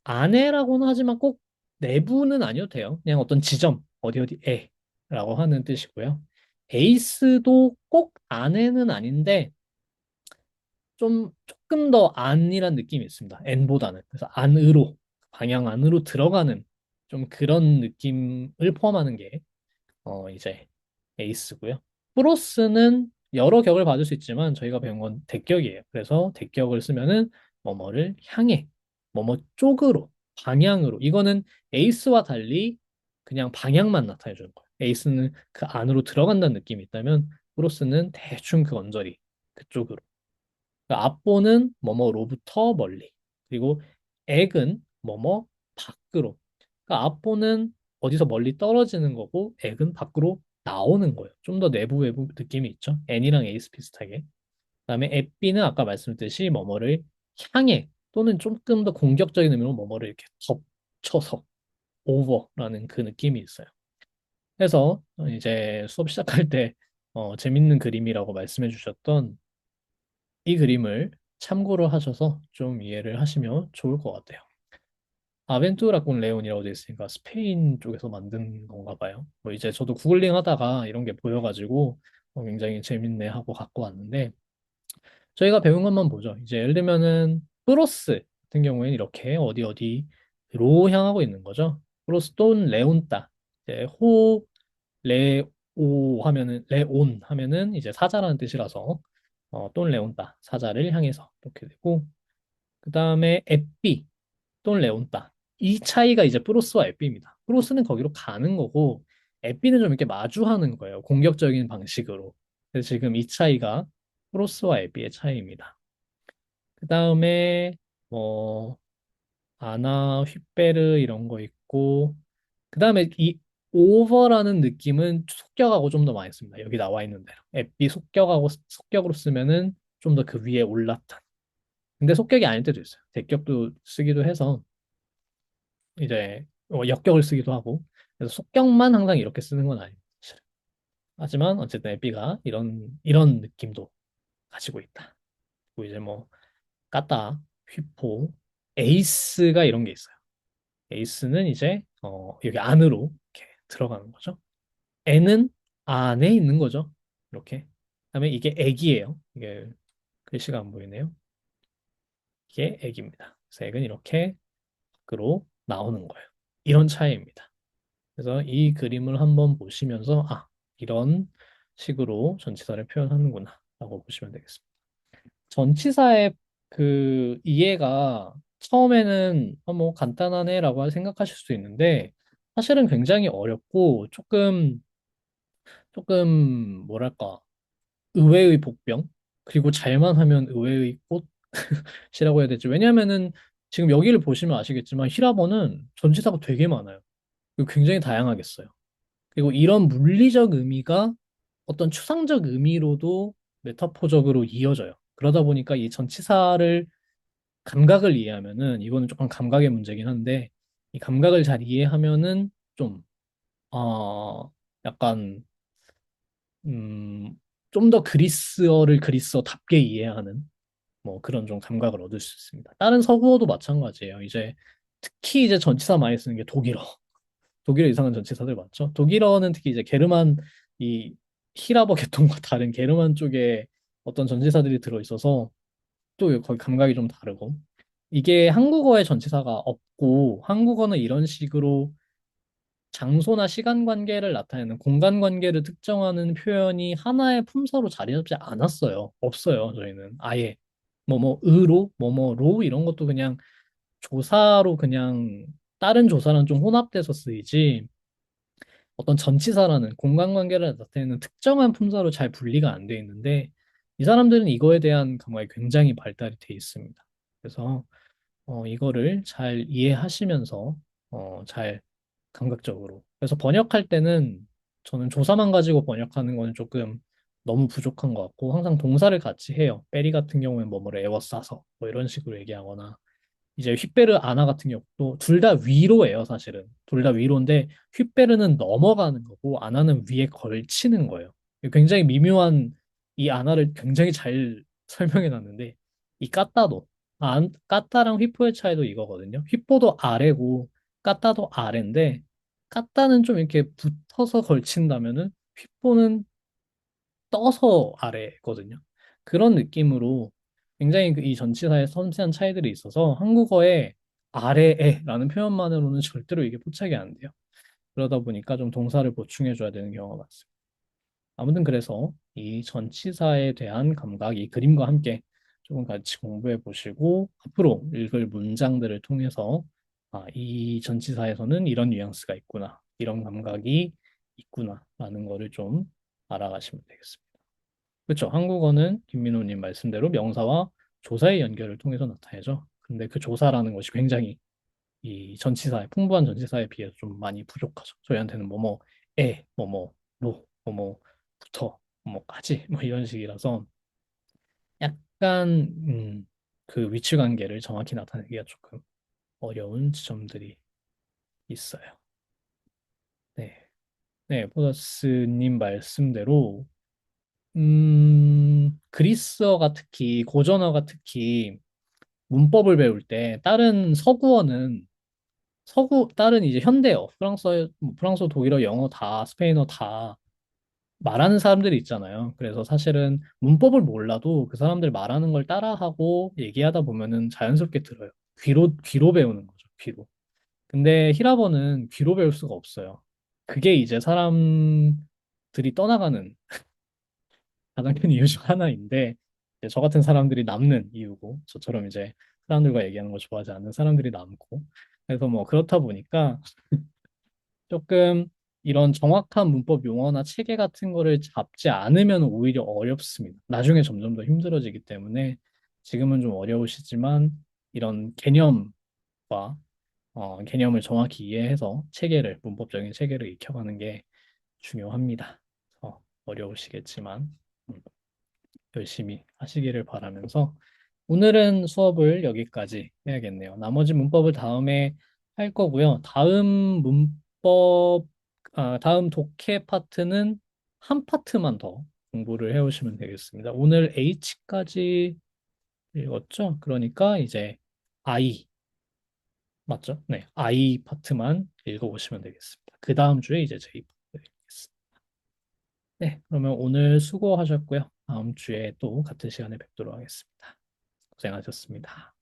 안에라고는 하지만 꼭 내부는 아니어도 돼요. 그냥 어떤 지점, 어디 어디에라고 하는 뜻이고요. 에이스도 꼭 안에는 아닌데, 조금 더 안이란 느낌이 있습니다. n보다는. 그래서 안으로, 방향 안으로 들어가는 좀 그런 느낌을 포함하는 게 이제 에이스고요. 프로스는 여러 격을 받을 수 있지만 저희가 배운 건 대격이에요. 그래서 대격을 쓰면은 뭐뭐를 향해, 뭐뭐 쪽으로, 방향으로. 이거는 에이스와 달리 그냥 방향만 나타내 주는 거예요. 에이스는 그 안으로 들어간다는 느낌이 있다면 프로스는 대충 그 언저리 그쪽으로. 그러니까 앞보는 뭐뭐로부터 멀리. 그리고 액은 뭐뭐 밖으로. 그러니까 앞보는 어디서 멀리 떨어지는 거고 액은 밖으로 나오는 거예요. 좀 더 내부 외부 느낌이 있죠. n이랑 a스 비슷하게. 그다음에 앱비는 아까 말씀드렸듯이 뭐뭐를 향해 또는 조금 더 공격적인 의미로 뭐뭐를 이렇게 덮쳐서 오버라는 그 느낌이 있어요. 그래서 이제 수업 시작할 때 재밌는 그림이라고 말씀해 주셨던 이 그림을 참고를 하셔서 좀 이해를 하시면 좋을 것 같아요. 아벤투라 콘 레온이라고 되어 있으니까 스페인 쪽에서 만든 건가 봐요. 뭐 이제 저도 구글링 하다가 이런 게 보여가지고 굉장히 재밌네 하고 갖고 왔는데 저희가 배운 것만 보죠. 이제 예를 들면은 프로스 같은 경우에는 이렇게 어디 어디로 향하고 있는 거죠. 프로스 돈 레온따. 이제 레오 하면은 레온 하면은 이제 사자라는 뜻이라서 돈 레온따 사자를 향해서 이렇게 되고 그 다음에 에삐 돈 레온따 이 차이가 이제 프로스와 에삐입니다. 프로스는 거기로 가는 거고 에삐는 좀 이렇게 마주하는 거예요. 공격적인 방식으로. 그래서 지금 이 차이가 프로스와 에삐의 차이입니다. 그 다음에 뭐 아나 휘베르 이런 거 있고 그 다음에 이 오버라는 느낌은 속격하고 좀 더 많이 씁니다. 여기 나와 있는 대로. 앱이 속격으로 쓰면은 좀 더 그 위에 올랐다. 근데 속격이 아닐 때도 있어요. 대격도 쓰기도 해서 이제 역격을 쓰기도 하고. 그래서 속격만 항상 이렇게 쓰는 건 아닙니다. 하지만 어쨌든 앱비가 이런 느낌도 가지고 있다. 그리고 이제 뭐 까따, 휘포, 에이스가 이런 게 있어요. 에이스는 이제 여기 안으로 이렇게 들어가는 거죠. N은 안에 있는 거죠. 이렇게. 그다음에 이게 액이에요. 이게 글씨가 안 보이네요. 이게 액입니다. 그래서 액은 이렇게 밖으로 나오는 거예요. 이런 차이입니다. 그래서 이 그림을 한번 보시면서 이런 식으로 전치사를 표현하는구나 라고 보시면 되겠습니다. 전치사의 그 이해가 처음에는 뭐 간단하네라고 생각하실 수 있는데 사실은 굉장히 어렵고 조금 뭐랄까 의외의 복병 그리고 잘만 하면 의외의 꽃이라고 해야 되지. 왜냐하면은 지금 여기를 보시면 아시겠지만 히라버는 전치사가 되게 많아요. 그리고 굉장히 다양하게 어요. 그리고 이런 물리적 의미가 어떤 추상적 의미로도 메타포적으로 이어져요. 그러다 보니까 이 전치사를 감각을 이해하면은 이거는 조금 감각의 문제긴 한데 이 감각을 잘 이해하면은 좀 약간 좀 더 그리스어를 그리스어답게 이해하는 뭐 그런 좀 감각을 얻을 수 있습니다. 다른 서구어도 마찬가지예요. 이제 특히 이제 전치사 많이 쓰는 게 독일어. 독일어 이상한 전치사들 많죠. 독일어는 특히 이제 게르만 이 히라버 계통과 다른 게르만 쪽에 어떤 전치사들이 들어 있어서 또 거의 감각이 좀 다르고 이게 한국어에 전치사가 없고 한국어는 이런 식으로 장소나 시간 관계를 나타내는 공간 관계를 특정하는 표현이 하나의 품사로 자리 잡지 않았어요. 없어요, 저희는. 아예. 의로, 뭐뭐로 이런 것도 그냥 조사로 그냥 다른 조사랑 좀 혼합돼서 쓰이지 어떤 전치사라는 공간 관계를 나타내는 특정한 품사로 잘 분리가 안 돼 있는데 이 사람들은 이거에 대한 감각이 굉장히 발달이 돼 있습니다. 그래서 이거를 잘 이해하시면서 잘 감각적으로. 그래서 번역할 때는 저는 조사만 가지고 번역하는 거는 조금 너무 부족한 것 같고 항상 동사를 같이 해요. 베리 같은 경우에는 뭐뭐를 에워싸서 뭐 이런 식으로 얘기하거나 이제 휘베르 아나 같은 경우도 둘 다 위로예요, 사실은. 둘 다 위로인데 휘베르는 넘어가는 거고 아나는 위에 걸치는 거예요. 굉장히 미묘한 이 아나를 굉장히 잘 설명해 놨는데 이 까따도 까따랑 휘포의 차이도 이거거든요. 휘포도 아래고 까따도 아래인데 까따는 좀 이렇게 붙어서 걸친다면은 휘포는 떠서 아래거든요. 그런 느낌으로 굉장히 이 전치사의 섬세한 차이들이 있어서 한국어에 아래에라는 표현만으로는 절대로 이게 포착이 안 돼요. 그러다 보니까 좀 동사를 보충해 줘야 되는 경우가 많습니다. 아무튼 그래서 이 전치사에 대한 감각, 이 그림과 함께 조금 같이 공부해 보시고 앞으로 읽을 문장들을 통해서 이 전치사에서는 이런 뉘앙스가 있구나, 이런 감각이 있구나라는 거를 좀 알아가시면 되겠습니다. 그렇죠. 한국어는 김민호님 말씀대로 명사와 조사의 연결을 통해서 나타내죠. 근데 그 조사라는 것이 굉장히 이 전치사에 풍부한 전치사에 비해서 좀 많이 부족하죠. 저희한테는 뭐뭐에, 뭐뭐로, 뭐뭐부터, 뭐뭐까지 뭐 이런 식이라서 약간 그 위치 관계를 정확히 나타내기가 조금 어려운 지점들이 있어요. 네, 네, 보다스님 말씀대로 그리스어가 특히 고전어가 특히 문법을 배울 때 다른 서구어는 다른 이제 현대어 프랑스어 뭐 프랑스어 독일어 영어 다 스페인어 다 말하는 사람들이 있잖아요. 그래서 사실은 문법을 몰라도 그 사람들 말하는 걸 따라하고 얘기하다 보면은 자연스럽게 들어요. 귀로 배우는 거죠. 귀로. 근데 히라버는 귀로 배울 수가 없어요. 그게 이제 사람들이 떠나가는 가장 큰 이유 중 하나인데 이제 저 같은 사람들이 남는 이유고 저처럼 이제 사람들과 얘기하는 걸 좋아하지 않는 사람들이 남고 그래서 뭐 그렇다 보니까 조금 이런 정확한 문법 용어나 체계 같은 거를 잡지 않으면 오히려 어렵습니다. 나중에 점점 더 힘들어지기 때문에 지금은 좀 어려우시지만 이런 개념을 정확히 이해해서 문법적인 체계를 익혀가는 게 중요합니다. 어려우시겠지만 음, 열심히 하시기를 바라면서 오늘은 수업을 여기까지 해야겠네요. 나머지 문법을 다음에 할 거고요. 다음 독해 파트는 한 파트만 더 공부를 해오시면 되겠습니다. 오늘 H까지 읽었죠? 그러니까 이제 I, 맞죠? 네, I 파트만 읽어보시면 되겠습니다. 그 다음 주에 이제 J 파트 읽겠습니다. 네, 그러면 오늘 수고하셨고요. 다음 주에 또 같은 시간에 뵙도록 하겠습니다. 고생하셨습니다.